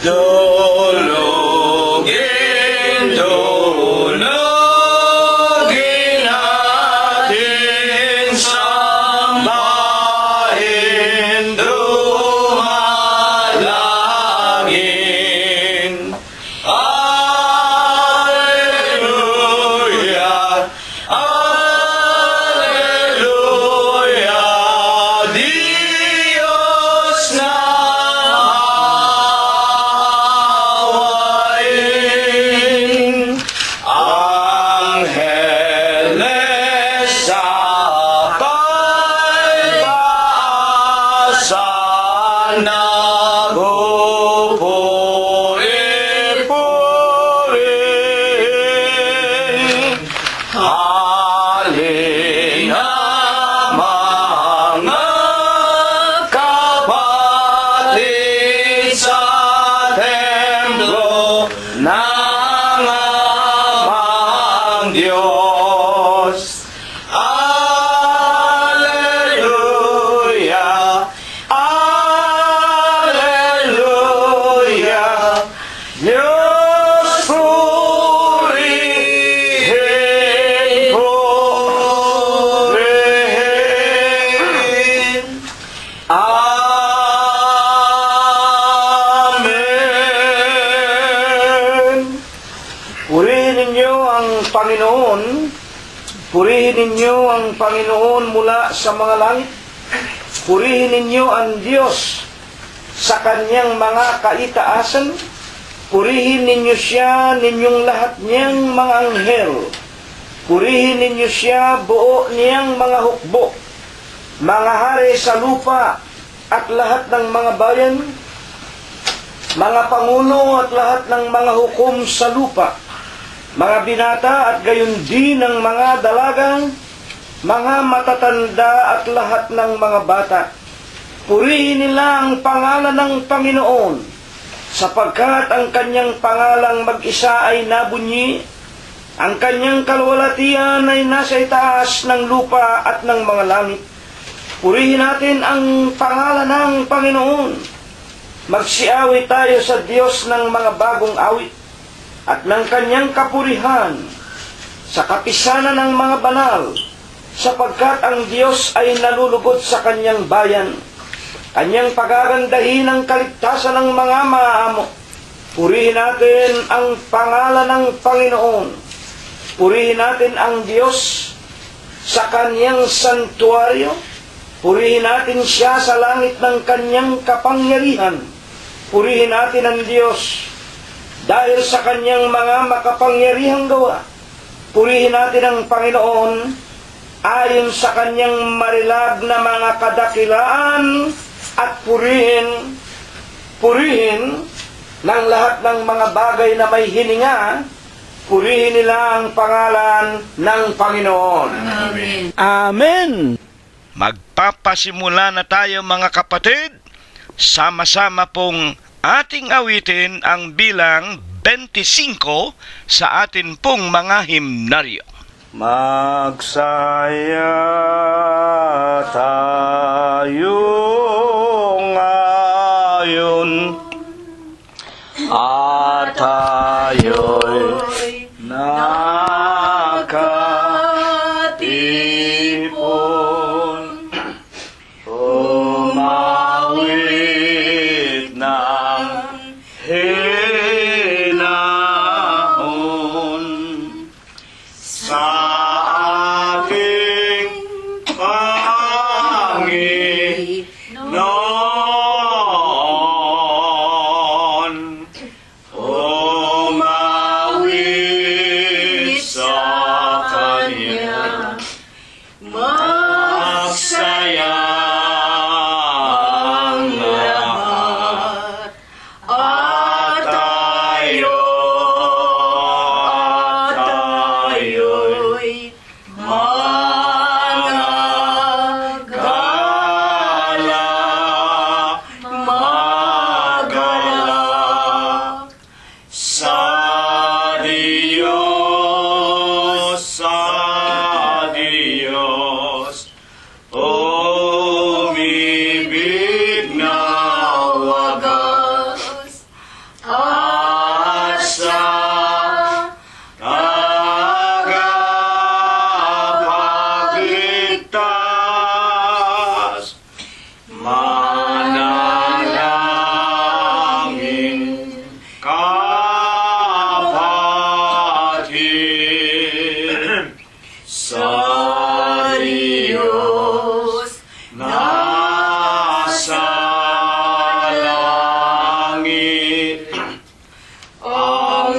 Dulugin, dulugin natin, sambahin, dumalangin. Alleluia, Alleluia, Diyos na awayin. Angeles sa pagpaasan, nagpupuri-puri. Halina mga kapatid sa templo ng amang Diyos. Alleluia, Alleluia, Diyos purihin, purihin. Amen. Purihin ninyo ang Panginoon. Purihin ninyo ang Panginoon mula sa mga langit. Purihin ninyo ang Diyos sa kanyang mga kaitaasan. Purihin ninyo siya, ninyong lahat niyang mga anghel. Purihin ninyo siya, buo niyang mga hukbo, mga hari sa lupa at lahat ng mga bayan, mga pangulo at lahat ng mga hukom sa lupa, mga binata at gayon din ng mga dalagang, mga matatanda at lahat ng mga bata. Purihin nila ang pangalan ng Panginoon, sapagkat ang kanyang pangalang mag-isa ay nabunyi, ang kanyang kalwalatian ay nasa itaas ng lupa at ng mga langit. Purihin natin ang pangalan ng Panginoon. Magsiawit tayo sa Diyos ng mga bagong awit at ng kanyang kapurihan sa kapisanan ng mga banal, sapagkat ang Diyos ay nalulugod sa kanyang bayan. Kanyang pagagandahin ang kaligtasan ng mga maamo. Purihin natin ang pangalan ng Panginoon. Purihin natin ang Diyos sa kanyang santuaryo. Purihin natin siya sa langit ng kanyang kapangyarihan. Purihin natin ang Diyos dahil sa kanyang mga makapangyarihang gawa. Purihin natin ang Panginoon ayon sa kanyang marilag na mga kadakilaan, at purihin ng lahat ng mga bagay na may hininga. Purihin nila ang pangalan ng Panginoon. Amen. Amen. Magpapasimula na tayo mga kapatid. Sama-sama pong ating awitin ang bilang 25 sa atin pong mga himnaryo. Magsaya tayo ngayon at tayo'y nakatipon, umawit ng hinahon sa ating Panginoon.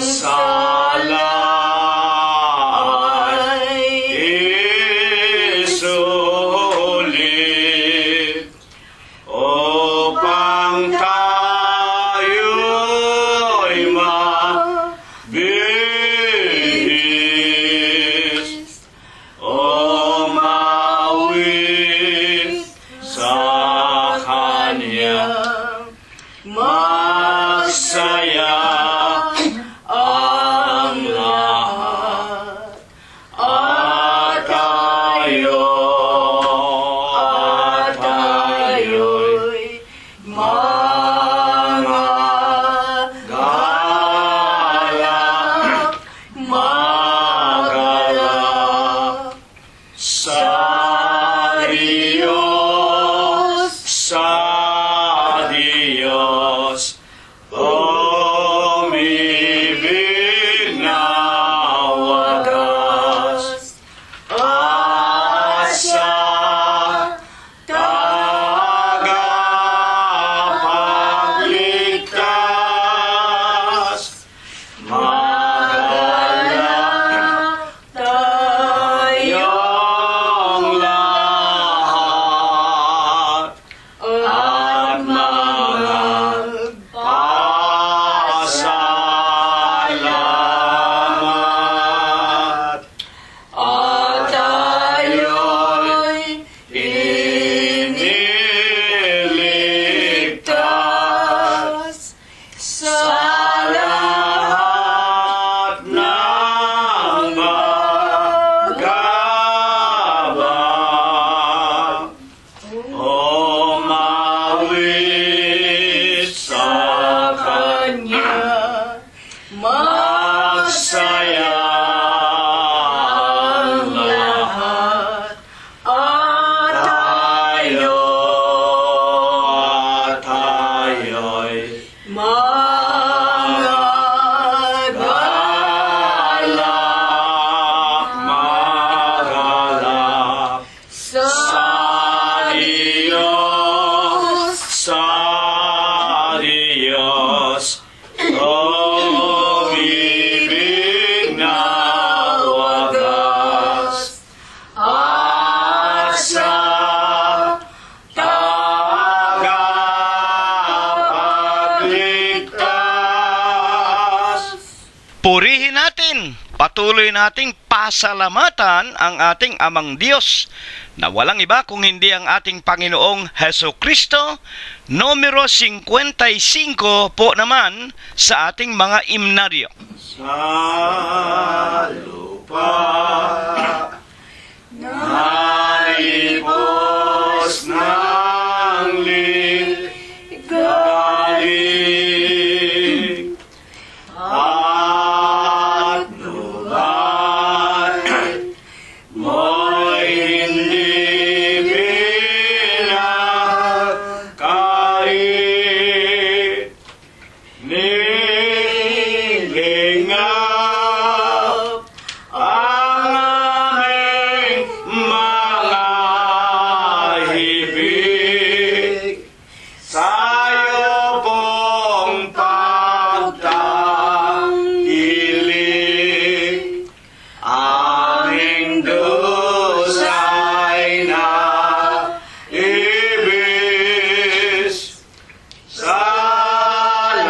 sala ay isulit upang tayo'y mabihis o mawis sa Kanya. Masaya ang lahat at tayo'y mga magalak sa Diyos, umibig na wagas, asa tagapagligtas, magalak tayong lahat at magpasalamat at tayo'y iniligtas sa lahat ng bagabag. O mawis sa Kanya, masaya ang lahat at tayo'y mga magalak sa Diyos, umibig na wagas, asa tagapagligtas. Purihin natin, patuloy nating pasalamatan ang ating Amang Diyos na walang iba kung hindi ang ating Panginoong Heso Kristo. Numero 55 po naman sa ating mga imnaryo. Sa lupa naipos ng ligalig at lugar mo'y hindi pinakait, nilingap ang aming mga hibig sa'yo pong pagtangkilik. Aming dusay na ibis, salamat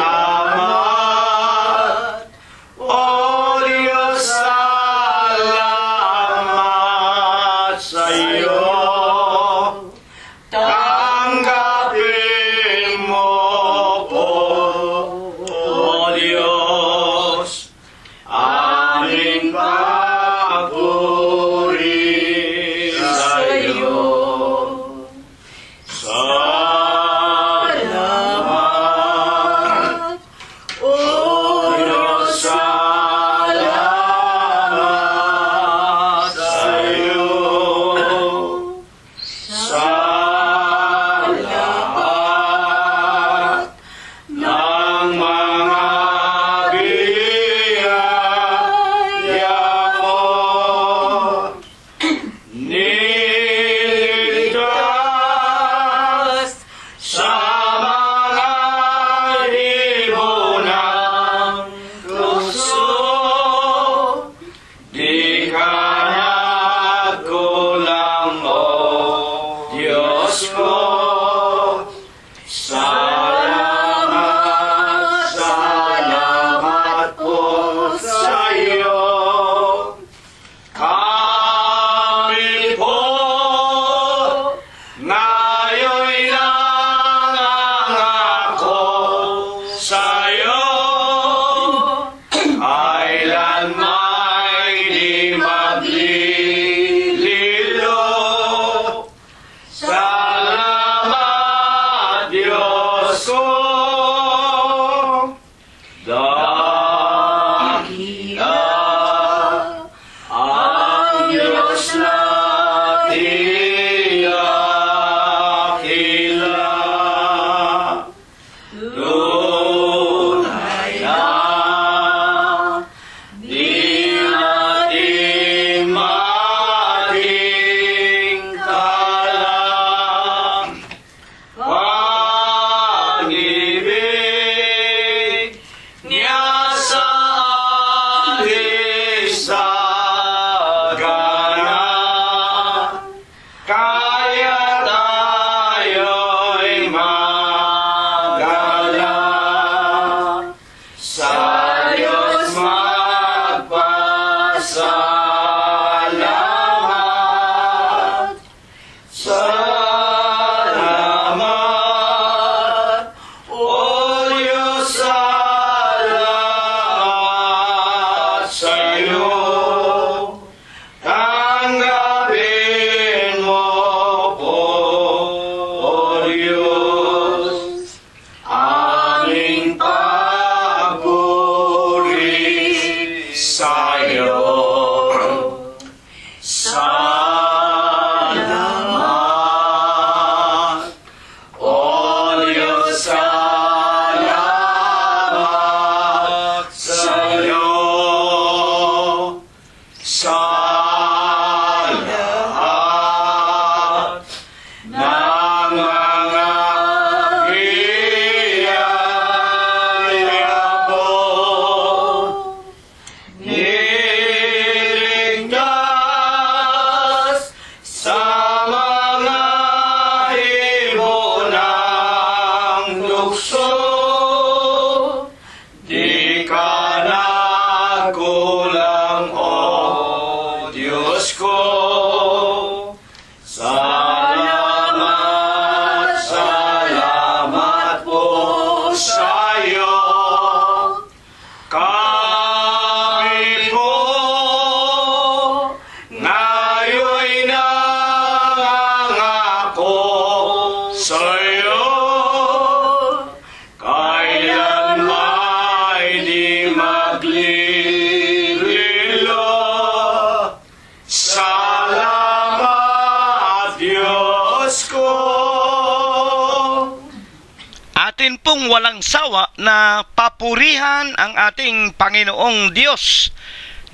pong walang sawa na papurihan ang ating Panginoong Diyos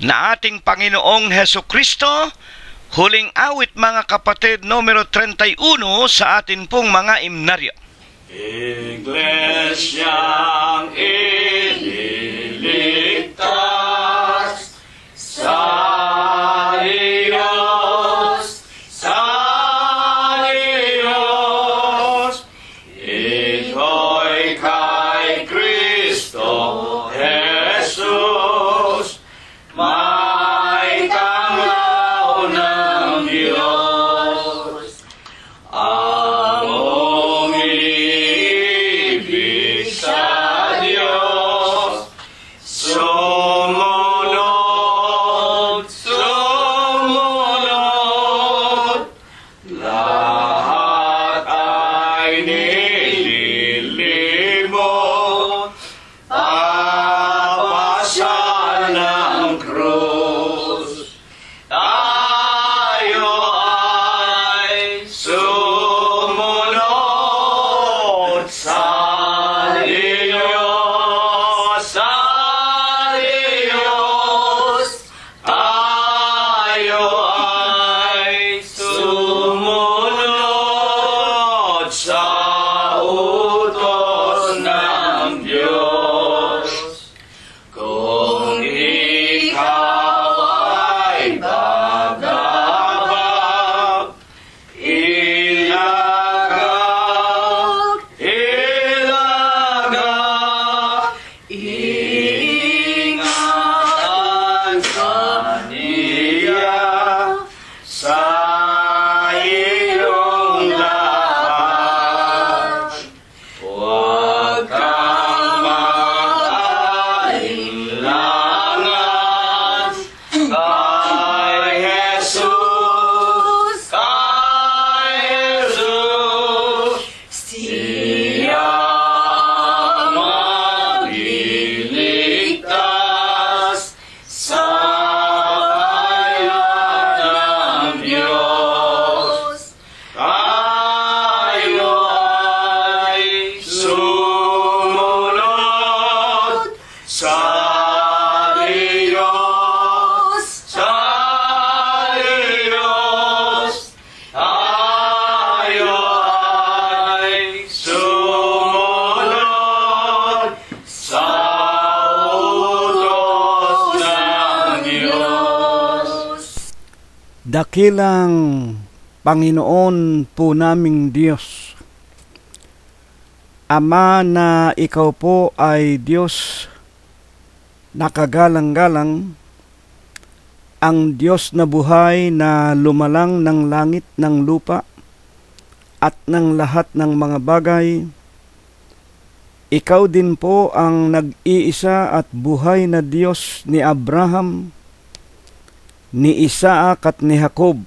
na ating Panginoong Heso Kristo. Huling awit mga kapatid, numero 31 sa atin pong mga imnaryo. Iglesyang ililigtas sa Diyos, ito'y kay Kristo Jesus, may tanglaw ng Diyos. Ang umibig sa Diyos, sumunod, lahat ay nililimot, papasya ng krus. Tayo ay sumunod sa Diyos, tayo ay sumunod sa utos ng Diyos. Kung ikaw ay bababa, ingatan ka niya sa iyong lahat. Huwag kang mag-alinlangan kay Jesus, siya magliligtas sa bayan ng Diyos. Tayo ay sumunod sa Diyos, tayo ay sumunod sa utos ng Diyos. Dakilang Panginoon po naming Diyos, Ama na ikaw po ay Diyos nakagalang-galang, ang Diyos na buhay na lumalang ng langit ng lupa at ng lahat ng mga bagay. Ikaw din po ang nag-iisa at buhay na Diyos ni Abraham, ni Isaac at ni Jacob,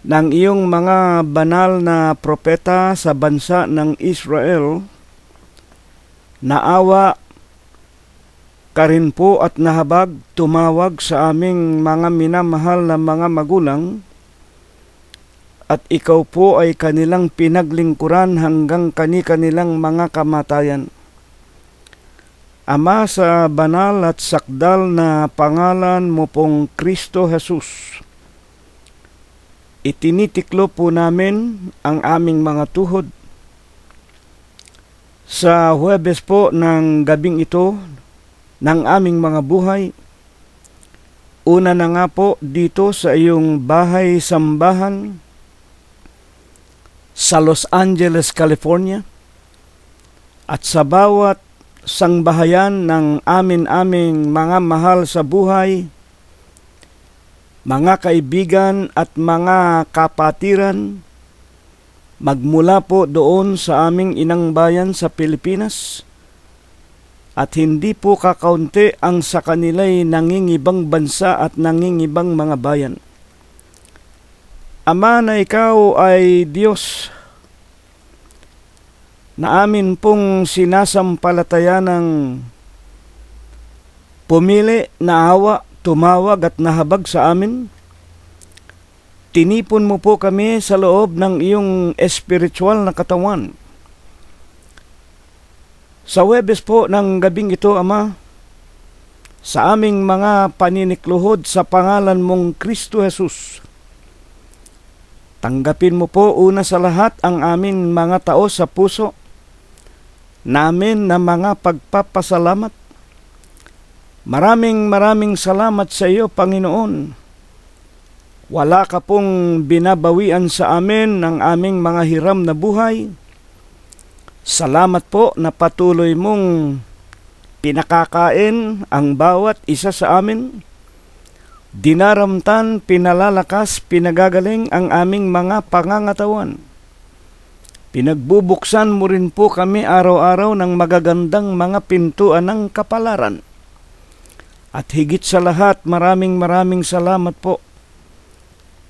ng iyong mga banal na propeta sa bansa ng Israel. Naawa ka rin po at nahabag tumawag sa aming mga minamahal na mga magulang, at ikaw po ay kanilang pinaglingkuran hanggang kani-kanilang mga kamatayan. Ama, sa banal at sakdal na pangalan mo pong Kristo Jesus, itinitiklo po namin ang aming mga tuhod. Sa Huwebes po ng gabing ito ng aming mga buhay, una na nga po dito sa iyong bahay-sambahan sa Los Angeles, California, at sa bawat sangbahayan ng aming mga mahal sa buhay, mga kaibigan at mga kapatiran, magmula po doon sa aming inang bayan sa Pilipinas, at hindi po kakaunti ang sa kanila'y nangingibang bansa at nangingibang mga bayan. Ama, na ikaw ay Diyos na amin pong sinasampalataya ng pumili, naawa, tumawag at nahabag sa amin. Tinipon mo po kami sa loob ng iyong espiritual na katawan Sa Huwebes po ng gabing ito, Ama, sa aming mga paninikluhod sa pangalan mong Kristo Jesus, tanggapin mo po una sa lahat ang amin mga tao sa puso namin na mga pagpapasalamat. Maraming salamat sa iyo, Panginoon. Wala ka pong binabawian sa amin ng aming mga hiram na buhay. Salamat po na patuloy mong pinakakain ang bawat isa sa amin. Dinaramtan, pinalalakas, pinagagaling ang aming mga pangangatawan. Pinagbubuksan mo rin po kami araw-araw ng magagandang mga pintuan ng kapalaran. At higit sa lahat, maraming salamat po.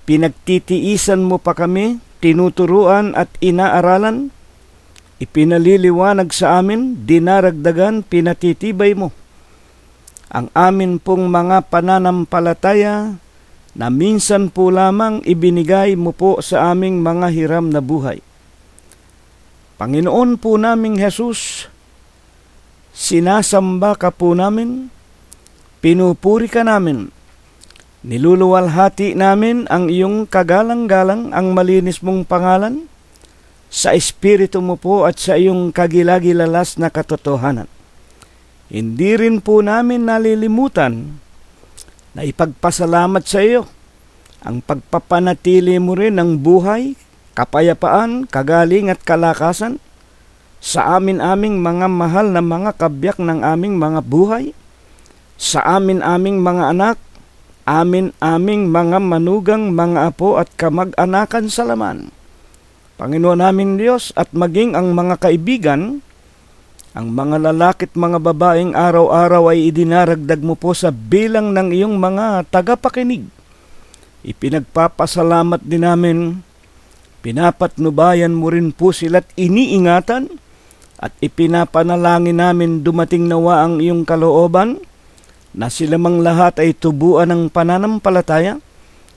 Pinagtitiisan mo pa kami, tinuturuan at inaaralan, ipinaliliwanag sa amin, dinaragdagan, pinatitibay mo ang amin pong mga pananampalataya na minsan po lamang ibinigay mo po sa aming mga hiram na buhay. Panginoon po naming Jesus, sinasamba ka po namin, pinupuri ka namin, niluluwalhati namin ang iyong kagalang-galang, ang malinis mong pangalan, sa Espiritu mo po at sa iyong kagilagilalas na katotohanan. Hindi rin po namin nalilimutan na ipagpasalamat sa iyo ang pagpapanatili mo rin ng buhay, kapayapaan, kagaling at kalakasan sa aming mga mahal na mga kabiyak ng aming mga buhay, sa aming mga anak, aming mga manugang, mga apo at kamag-anakan sa laman. Panginoon naming Diyos, at maging ang mga kaibigan, ang mga lalaki't mga babaeng araw-araw ay idinaragdag mo po sa bilang ng iyong mga tagapakinig. Ipinagpapasalamat din namin, pinapatnubayan mo rin po sila't iniingatan, at ipinapanalangin namin dumating nawa ang iyong kalooban, na silamang lahat ay tubuan ng pananampalataya,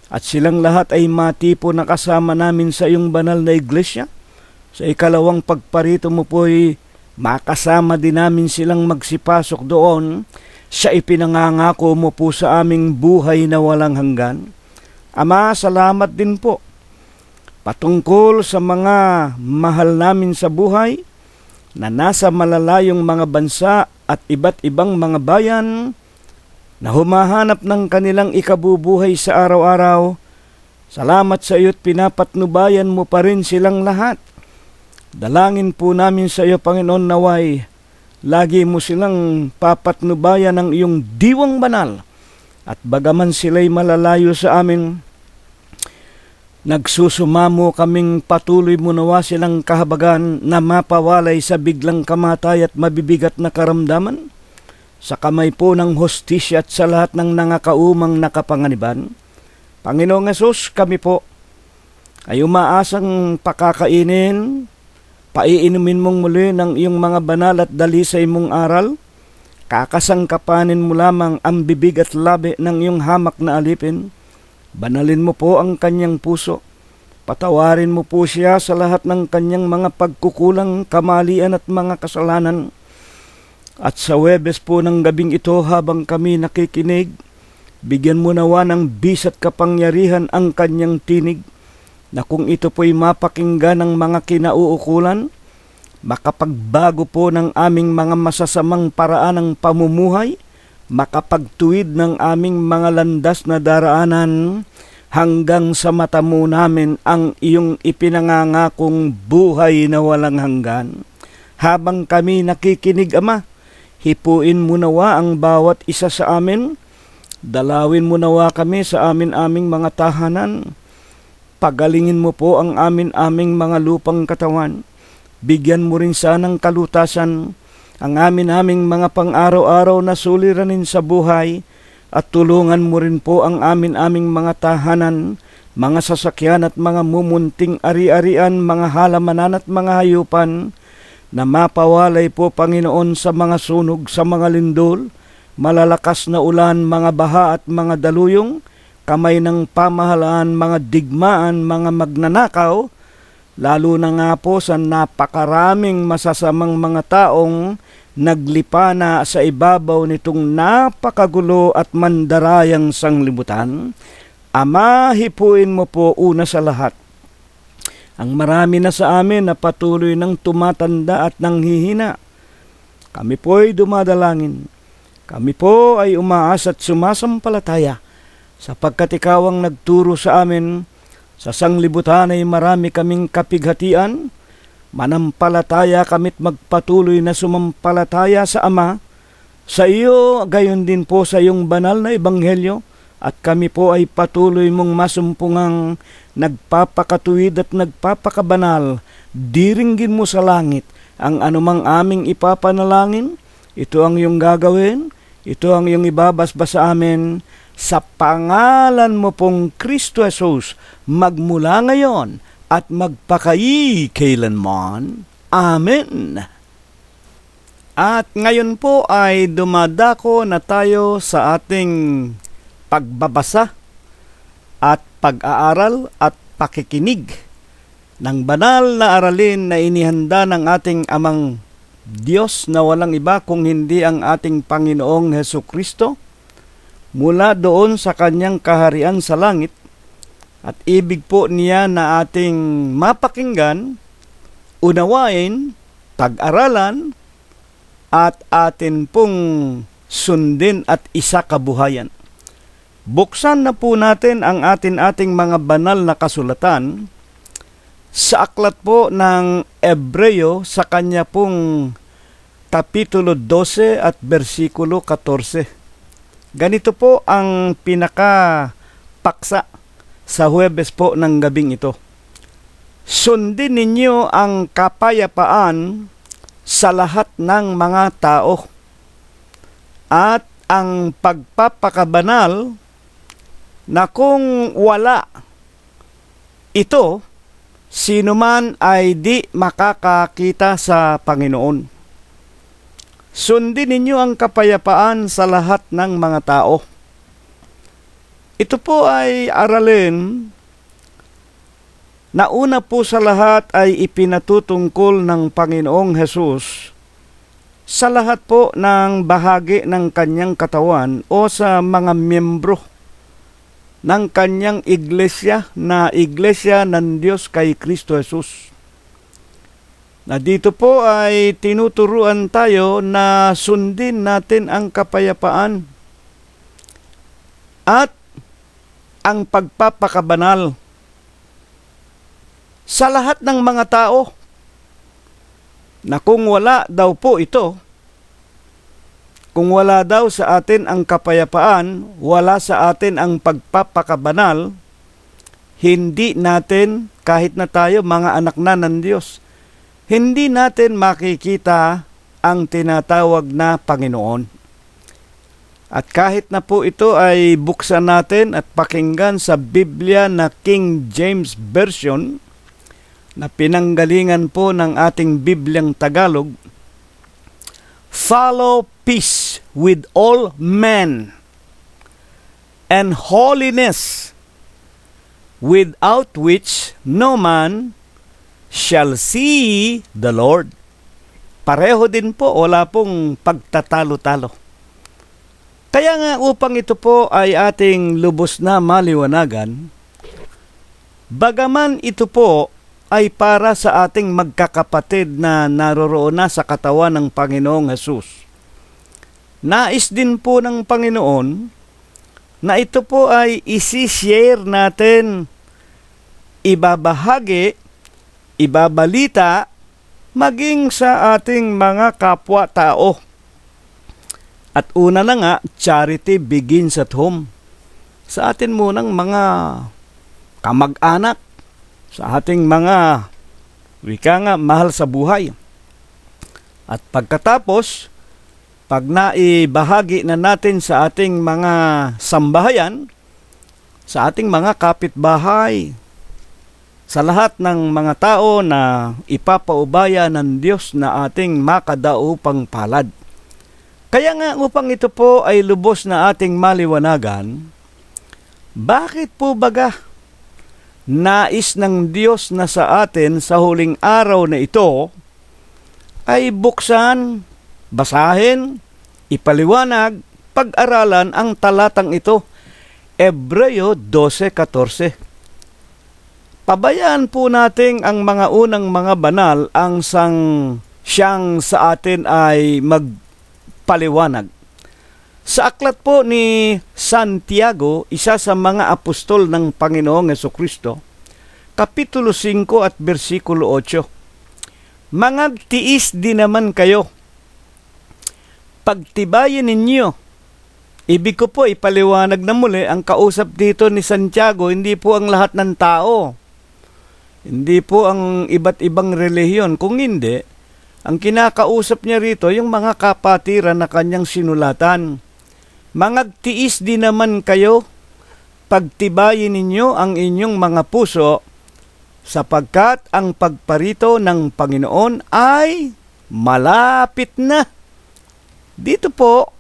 at silang lahat ay matipo na kasama namin sa iyong banal na iglesia. Sa ikalawang pagparito mo po ay makasama din namin silang magsipasok doon sa ipinangangako mo po sa aming buhay na walang hanggan. Ama, salamat din po patungkol sa mga mahal namin sa buhay na nasa malalayong mga bansa at iba't ibang mga bayan na humahanap ng kanilang ikabubuhay sa araw-araw. Salamat sa iyo't pinapatnubayan mo pa rin silang lahat. Dalangin po namin sa iyo, Panginoon, naway lagi mo silang papatnubayan ng iyong diwang banal, at bagaman sila'y malalayo sa amin, nagsusumamo kaming patuloy mo nawa silang kahabagan na mapawalay sa biglang kamatay at mabibigat na karamdaman, sa kamay po ng hostisya at sa lahat ng nangakaumang nakapanganiban. Panginoong Hesus, kami po ay umaasang pakakainin, paiinumin mong muli ng iyong mga banal at dalisay mong aral, kakasangkapanin mo lamang ang bibig at labi ng iyong hamak na alipin. Banalin mo po ang kanyang puso, patawarin mo po siya sa lahat ng kanyang mga pagkukulang, kamalian at mga kasalanan. At sa Huwebes po ng gabing ito, habang kami nakikinig, bigyan mo nawa ng bisat kapangyarihan ang kanyang tinig, na kung ito po'y mapakinggan ng mga kinauukulan, makapagbago po ng aming mga masasamang paraan ng pamumuhay, makapagtuwid ng aming mga landas na daraanan, hanggang sa mata mo namin ang iyong ipinangangakong buhay na walang hanggan. Habang kami nakikinig, Ama, hipuin mo nawa ang bawat isa sa amin, dalawin mo nawa kami sa aming mga tahanan, pagalingin mo po ang aming mga lupang katawan, bigyan mo rin sanang kalutasan ang aming mga pang-araw-araw na suliranin sa buhay, at tulungan mo rin po ang aming mga tahanan, mga sasakyan at mga mumunting ari-arian, mga halamanan at mga hayupan, na mapawalay po, Panginoon, sa mga sunog, sa mga lindol, malalakas na ulan, mga baha at mga daluyong, kamay ng pamahalaan, mga digmaan, mga magnanakaw, lalo na nga po sa napakaraming masasamang mga taong naglipana sa ibabaw nitong napakagulo at mandarayang sanglibutan, Ama, hipuin mo po una sa lahat ang marami na sa amin na patuloy ng tumatanda at nanghihina. Kami po ay dumadalangin. Kami po ay umaasa at sumasampalataya sapagkat ikaw ang nagturo sa amin. Sa sanglibutan ay marami kaming kapighatian. Manampalataya kami't magpatuloy na sumampalataya sa Ama, sa iyo, gayon din po sa iyong banal na ebanghelyo, at kami po ay patuloy mong masumpungang nagpapakatuwid at nagpapakabanal. Diringgin mo sa langit ang anumang aming ipapanalangin. Ito ang iyong gagawin, ito ang iyong ibabasbas sa amin, sa pangalan mo pong Kristo Jesus, magmula ngayon at magpakailanman. Amen. At ngayon po ay dumadako na tayo sa ating pagbabasa at pag-aaral at pakikinig ng banal na aralin na inihanda ng ating Amang Diyos na walang iba kung hindi ang ating Panginoong Hesukristo mula doon sa kanyang kaharian sa langit, at ibig po niya na ating mapakinggan, unawain, pag-aralan at atin pong sundin at isakabuhayan. Buksan na po natin ang ating mga banal na kasulatan sa aklat po ng Ebreo sa kanya pong kapitulo 12 at bersikulo 14. Ganito po ang pinakapaksa sa Huwebes po ng gabing ito. Sundin ninyo ang kapayapaan sa lahat ng mga tao at ang pagpapakabanal, na kung wala ito, sino man ay di makakakita sa Panginoon. Sundin ninyo ang kapayapaan sa lahat ng mga tao. Ito po ay aralin na una po sa lahat ay ipinatutungkol ng Panginoong Hesus sa lahat po ng bahagi ng kanyang katawan o sa mga miyembro ng kanyang iglesia na iglesia ng Diyos kay Kristo Jesus. Na dito po ay tinuturuan tayo na sundin natin ang kapayapaan at ang pagpapakabanal sa lahat ng mga tao, na kung wala daw po ito, kung wala daw sa atin ang kapayapaan, wala sa atin ang pagpapakabanal, hindi natin, kahit na tayo mga anak na ng Diyos, hindi natin makikita ang tinatawag na Panginoon. At kahit na po ito ay buksan natin at pakinggan sa Biblia na King James Version, na pinanggalingan po ng ating Bibliang Tagalog, follow peace with all men and holiness, without which no man shall see the Lord. Pareho din po, wala pong pagtatalo-talo. Kaya nga upang ito po ay ating lubos na maliwanagan, bagaman ito po ay para sa ating magkakapatid na naroroon na sa katawan ng Panginoong Hesus, nais din po ng Panginoon na ito po ay isi-share natin, ibabahagi, ibabalita, maging sa ating mga kapwa-tao. At una na nga, charity begins at home. Sa atin munang mga kamag-anak, sa ating mga mahal sa buhay. At pagkatapos, pag naibahagi na natin sa ating mga sambahayan, sa ating mga kapitbahay, sa lahat ng mga tao na ipapaubaya ng Diyos na ating makadaupang palad. Kaya nga upang ito po ay lubos na ating maliwanagan, bakit po baga nais ng Diyos na sa atin sa huling araw na ito ay buksan basahin, ipaliwanag, pag-aralan ang talatang ito. Hebreo 12:14. Pabayaan po natin ang mga unang mga banal ang siyang sa atin ay magpaliwanag. Sa aklat po ni Santiago, isa sa mga apostol ng Panginoong Hesukristo, Kapitulo 5 at versikulo 8, "Mangagtiis din naman kayo. Pagtibayin ninyo." Ibig ko po ipaliwanag na muli, ang kausap dito ni Santiago, hindi po ang lahat ng tao. Hindi po ang iba't ibang relihiyon. Kung hindi, ang kinakausap niya rito, yung mga kapatiran na kanyang sinulatan. "Mangagtiis din naman kayo, pagtibayin ninyo ang inyong mga puso, sapagkat ang pagparito ng Panginoon ay malapit na." Dito po,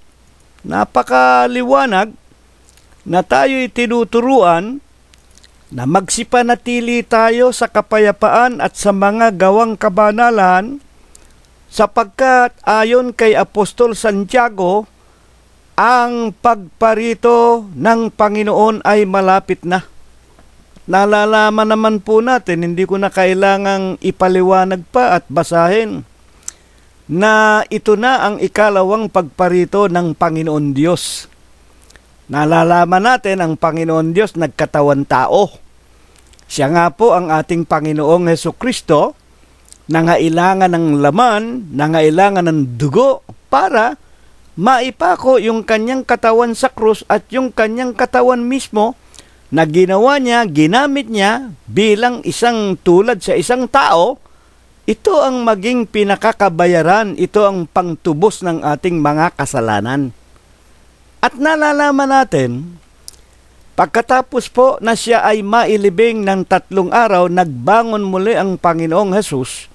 napakaliwanag na tayo'y tinuturuan na magsipanatili tayo sa kapayapaan at sa mga gawang kabanalan, sapagkat ayon kay Apostol Santiago, ang pagparito ng Panginoon ay malapit na. Nalalaman naman po natin, hindi ko na kailangang ipaliwanag pa at basahin, na ito na ang ikalawang pagparito ng Panginoon Diyos. Nalalaman natin ang Panginoon Diyos nagkatawan tao. Siya nga po ang ating Panginoong Hesukristo, nangailangan ng laman, nangailangan ng dugo para maipako yung kanyang katawan sa krus at yung kanyang katawan mismo na ginawa niya, ginamit niya bilang isang tulad sa isang tao. Ito ang maging pinakakabayaran, ito ang pangtubos ng ating mga kasalanan. At nalalaman natin, pagkatapos po na siya ay mailibing ng 3 araw, nagbangon muli ang Panginoong Hesus,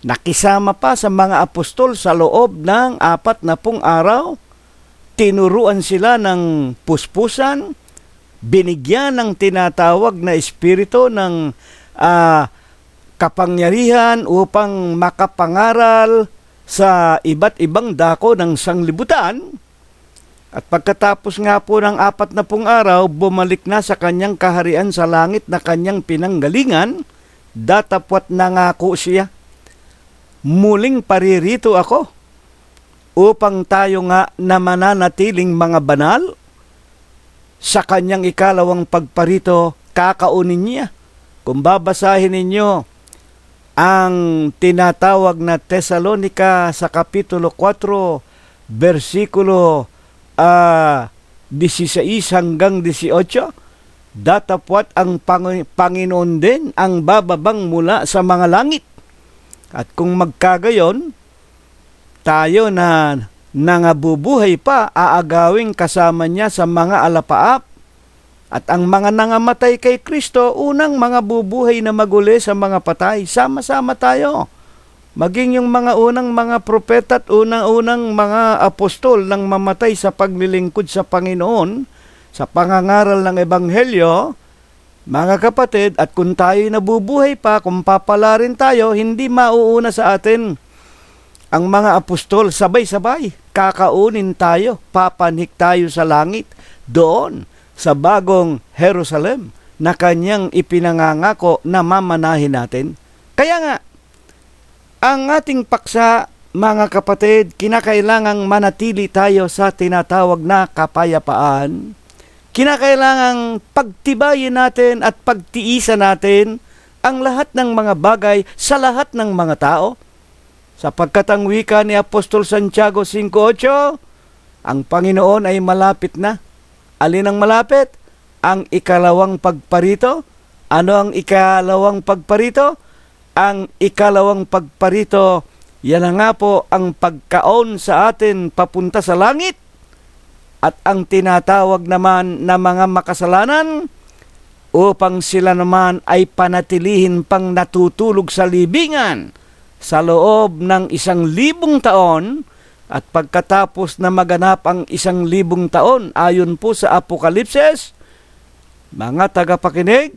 nakisama pa sa mga apostol sa loob ng 40 araw, tinuruan sila ng puspusan, binigyan ng tinatawag na espiritu ng kapangyarihan upang makapangaral sa iba't ibang dako ng sanglibutan. At pagkatapos nga po ng 40 araw, bumalik na sa kanyang kaharian sa langit na kanyang pinanggalingan, datapwat nangako siya, "Muling paririto ako upang tayo nga na mananatiling mga banal. Sa kanyang ikalawang pagparito, kakaunin niya." Kung babasahin ninyo ang tinatawag na Tesalonika sa Kapitulo 4, versikulo 16 hanggang 18, datapwat ang Panginoon din ang bababang mula sa mga langit. At kung magkagayon, tayo na nangabubuhay pa, aagawing kasama niya sa mga alapaap. At ang mga nangamatay kay Kristo, unang mga bubuhay na maguli sa mga patay. Sama-sama tayo. Maging yung mga unang mga propeta at unang mga apostol nang mamatay sa paglilingkod sa Panginoon, sa pangangaral ng Ebanghelyo, mga kapatid, at kung tayo nabubuhay pa, kung papala rin tayo, hindi mauuna sa atin ang mga apostol. Sabay-sabay, kakaunin tayo, papanik tayo sa langit, doon sa bagong Jerusalem na kanyang ipinangangako na mamanahin natin. Kaya nga, ang ating paksa, mga kapatid, kinakailangang manatili tayo sa tinatawag na kapayapaan. Kinakailangang pagtibayin natin at pagtiisan natin ang lahat ng mga bagay sa lahat ng mga tao. Sapagkat ang wika ni Apostol Santiago 5:8, ang Panginoon ay malapit na. Alin ang malapit? Ang ikalawang pagparito. Ano ang ikalawang pagparito? Ang ikalawang pagparito, yan na nga po ang pagkaon sa atin papunta sa langit. At ang tinatawag naman na mga makasalanan, upang sila naman ay panatilihin pang natutulog sa libingan sa loob ng 1,000 taon. At pagkatapos na maganap ang 1,000 taon, ayon po sa Apokalipsis, mga tagapakinig,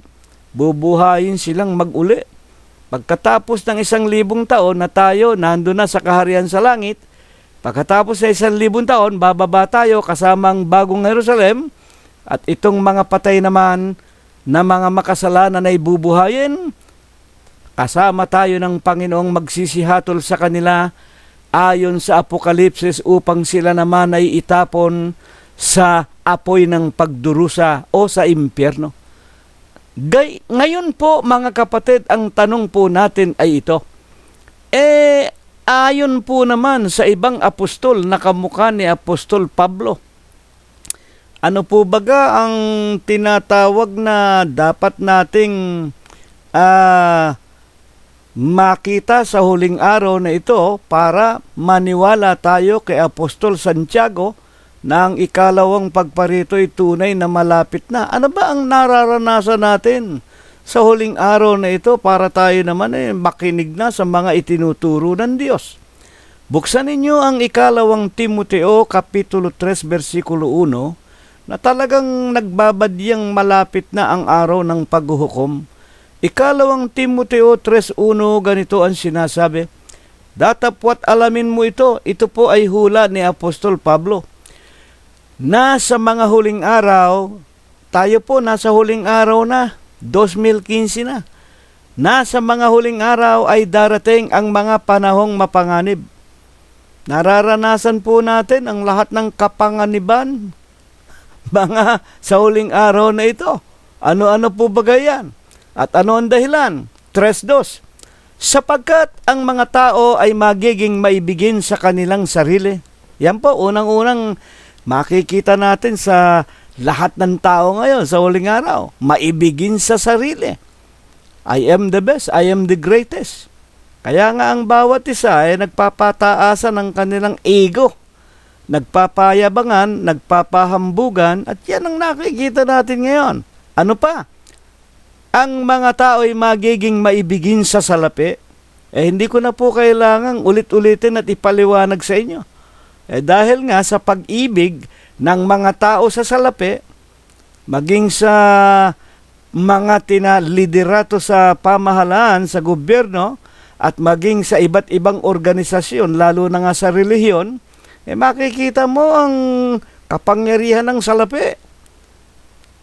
bubuhayin silang mag-uli. Pagkatapos ng 1,000 taon na tayo nandun na sa kaharian sa langit, Pagkatapos sa 1,000 taon, bababa tayo kasamang bagong Jerusalem at itong mga patay naman na mga makasalanan ay bubuhayin. Kasama tayo ng Panginoong magsisihatol sa kanila ayon sa Apokalipsis upang sila naman ay itapon sa apoy ng pagdurusa o sa impyerno. Ngayon po mga kapatid, ang tanong po natin ay ito. Ayon po naman sa ibang apostol na kamukha ni Apostol Pablo, ano po baga ang tinatawag na dapat nating makita sa huling araw na ito para maniwala tayo kay Apostol Santiago na ang ikalawang pagparito ay tunay na malapit na? Ano ba ang nararanasan natin sa huling araw na ito para tayo naman makinig na sa mga itinuturo ng Diyos? Buksan ninyo ang ikalawang Timoteo Kapitulo 3 versikulo 1 na talagang nagbabadyang malapit na ang araw ng paghuhukom. Ikalawang Timoteo 3:1, ganito ang sinasabi, datapwat alamin mo ito po ay hula ni Apostol Pablo, na sa mga huling araw, tayo po nasa huling araw na, 2015 na, nasa mga huling araw ay darating ang mga panahong mapanganib. Nararanasan po natin ang lahat ng kapanganiban mga sa huling araw na ito. Ano-ano po ba yan? At ano ang dahilan? 3:2. Sapagkat ang mga tao ay magiging maibigin sa kanilang sarili. Yan po, unang-unang makikita natin sa lahat ng tao ngayon sa huling araw. Maibigin sa sarili. I am the best, I am the greatest. Kaya nga ang bawat isa ay nagpapataasan ng kanilang ego. Nagpapayabangan, nagpapahambugan, at yan ang nakikita natin ngayon. Ano pa? Ang mga tao ay magiging maibigin sa salapi. Hindi ko na po kailangang ulit-ulitin at ipaliwanag sa inyo. Dahil nga sa pag-ibig ng mga tao sa salapi, maging sa mga liderato sa pamahalaan, sa gobyerno, at maging sa iba't ibang organisasyon, lalo na nga sa relihiyon, makikita mo ang kapangyarihan ng salapi.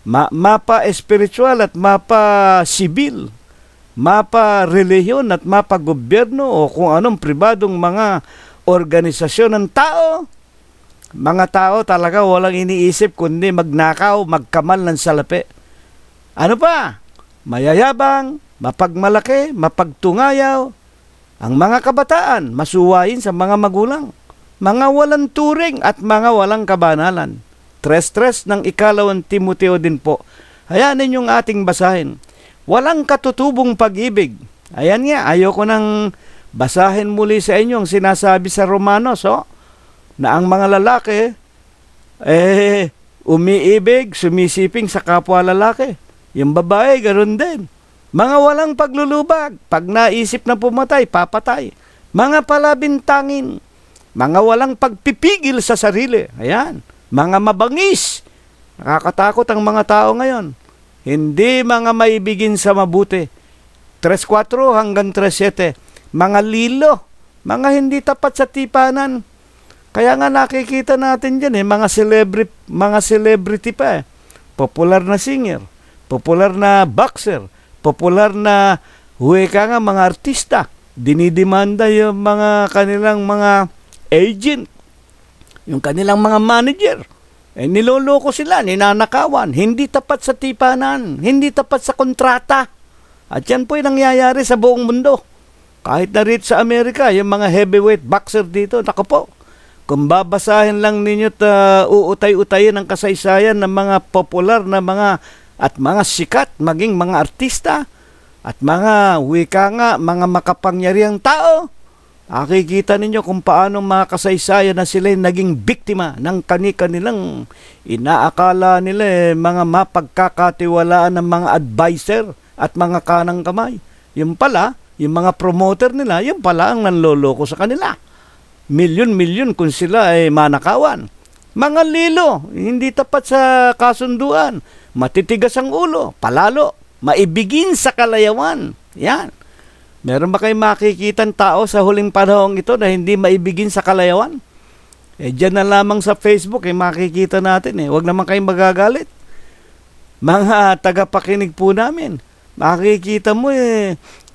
Mapa espiritual at mapa sibil, mapa relihiyon at mapa gobyerno o kung anong pribadong mga organisasyon ng tao. Mga tao talaga walang iniisip kundi magnakaw, magkamal ng salapi. Ano pa? Mayayabang, mapagmalaki, mapagtungayaw. Ang mga kabataan, masuwayin sa mga magulang. Mga walang turing at mga walang kabanalan. 3:3 ng ikalawang Timoteo din po. Hayaan ninyong ating basahin. Walang katutubong pag-ibig. Ayan nga, ayoko nang basahin muli sa inyo ang sinasabi sa Romanos, na ang mga lalaki, umiibig, sumisiping sa kapwa lalaki. Yung babae, ganoon din. Mga walang paglulubag, pag naisip na pumatay, papatay. Mga palabintangin, mga walang pagpipigil sa sarili. Ayan. Mga mabangis. Nakakatakot ang mga tao ngayon. Hindi mga maibigin sa mabuti. 3:4 hanggang 3:7. Mga lilo. Mga hindi tapat sa tipanan. Kaya nga nakikita natin dyan mga celebrity pa Popular na singer. Popular na boxer. Popular na mga artista. Dinidemanda yung mga kanilang mga agent. Yung kanilang mga manager, niloloko sila, ninanakawan, hindi tapat sa tipanan, hindi tapat sa kontrata. At yan po yung nangyayari sa buong mundo. Kahit na rito sa Amerika, yung mga heavyweight boxer dito, naku po, kung babasahin lang ninyo uutay-utayin ang kasaysayan ng mga popular na mga sikat, maging mga artista, at mga mga makapangyarihang tao, nakikita ninyo kung paano mga kasaysayan na sila naging biktima ng kanilang inaakala nila mga mapagkakatiwalaan ng mga advisor at mga kanang kamay. Yung pala, yung mga promoter nila, yung pala ang nanloloko sa kanila. Milyon-milyon kung sila ay manakawan. Mga lilo, hindi tapat sa kasunduan. Matitigas ang ulo, palalo, maibigin sa kalayawan. Yan. Meron ba kayong makikitang tao sa huling panahong ito na hindi maibigin sa kalayawan? Dyan na lamang sa Facebook, makikita natin Huwag naman kayong magagalit. Mga tagapakinig po namin, makikita mo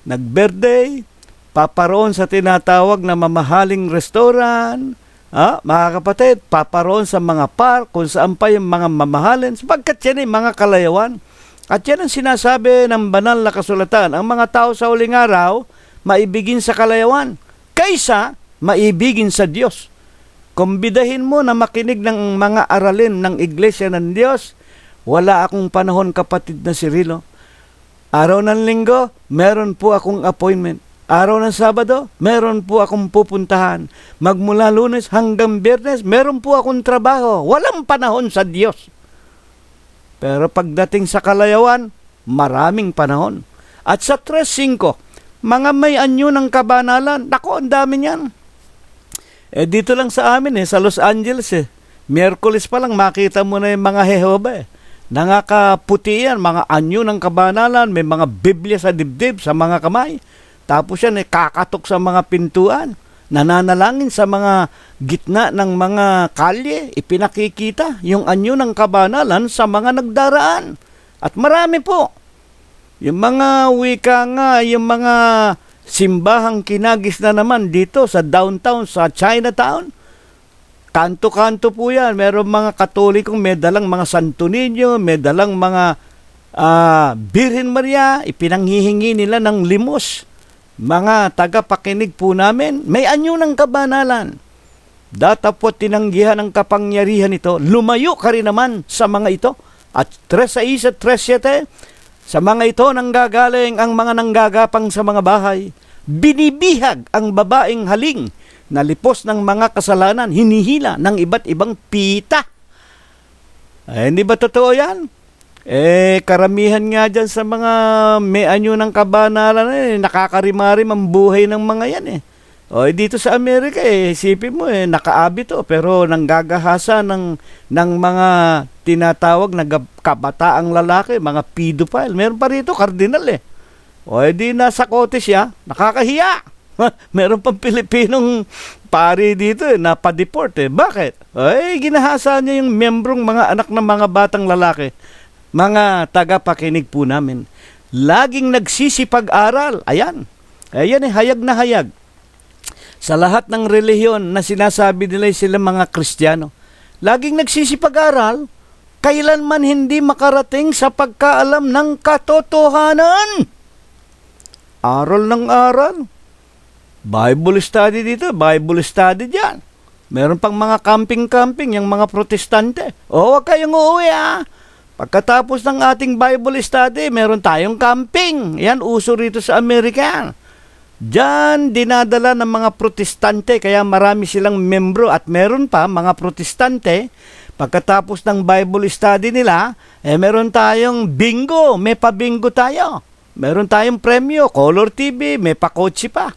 nag-birthday, paparoon sa tinatawag na mamahaling restaurant, mga kapatid, paparoon sa mga park, kung saan pa yung mga mamahalin, sapagkat yan mga kalayawan. At yan ang sinasabi ng banal na kasulatan, ang mga tao sa huling araw, maibigin sa kalayawan, kaysa maibigin sa Diyos. Kumbidahin mo na makinig ng mga aralin ng Iglesia ng Diyos. Wala akong panahon, kapatid na Cirilo. Araw ng Linggo, meron po akong appointment. Araw ng Sabado, meron po akong pupuntahan. Magmula Lunes hanggang Biyernes, meron po akong trabaho. Walang panahon sa Diyos. Pero pagdating sa kalayawan, maraming panahon. At sa 3:5, mga may anyo ng kabanalan, nako, ang dami niyan. Dito lang sa amin sa Los Angeles Miyerkules pa lang makita mo na yung mga Jehova Nangakaputi yan, mga anyo ng kabanalan, may mga Biblia sa dibdib, sa mga kamay. Tapos yan kakatok sa mga pintuan, nananalangin sa mga gitna ng mga kalye, ipinakikita yung anyo ng kabanalan sa mga nagdaraan. At marami po. Yung mga wika nga, yung mga simbahang kinagis na naman dito sa downtown, sa Chinatown. Kanto-kanto po yan. Meron mga Katolikong may dalang mga Santo Niño, may dalang mga Birhen Maria, ipinanghihingi nila ng limos. Mga tagapakinig po namin, may anyo ng kabanalan. Datapot tinanggihan ng kapangyarihan ito, lumayo ka rin naman sa mga ito. At 3:6 at 3:7, sa mga ito nanggagaling ang mga nanggagapang sa mga bahay. Binibihag ang babaeng haling na lipos ng mga kasalanan, hinihila ng iba't ibang pita. Hindi ba totoo yan? Karamihan nga dyan sa mga may anyo ng kabanalan, nakakarimarim ang buhay ng mga yan dito sa Amerika isipin mo nakaabi to, pero nanggagahasa ng mga tinatawag na kabataang lalaki, mga pedophile. Meron pa rito, kardinal di nasa kote siya, nakakahiya. Meron pang Pilipinong pari dito napadeport Bakit? Ginahasa niya yung membrong mga anak ng mga batang lalaki. Mga tagapakinig po namin, laging nagsisipag-aral. Ayan, hayag na hayag. Sa lahat ng relihiyon na sinasabi nila sila mga Kristiyano, laging nagsisipag-aral, kailanman hindi makarating sa pagkaalam ng katotohanan. Aral ng aral. Bible study dito, Bible study dyan. Meron pang mga camping-camping, yung mga protestante. Huwag kayong uuwi Pagkatapos ng ating Bible study, meron tayong camping. Yan, uso rito sa Amerika. Diyan, dinadala ng mga protestante, kaya marami silang membro. At meron pa, mga protestante, pagkatapos ng Bible study nila, meron tayong bingo, may pa-bingo tayo. Meron tayong premyo, Color TV, may pa-kotse pa.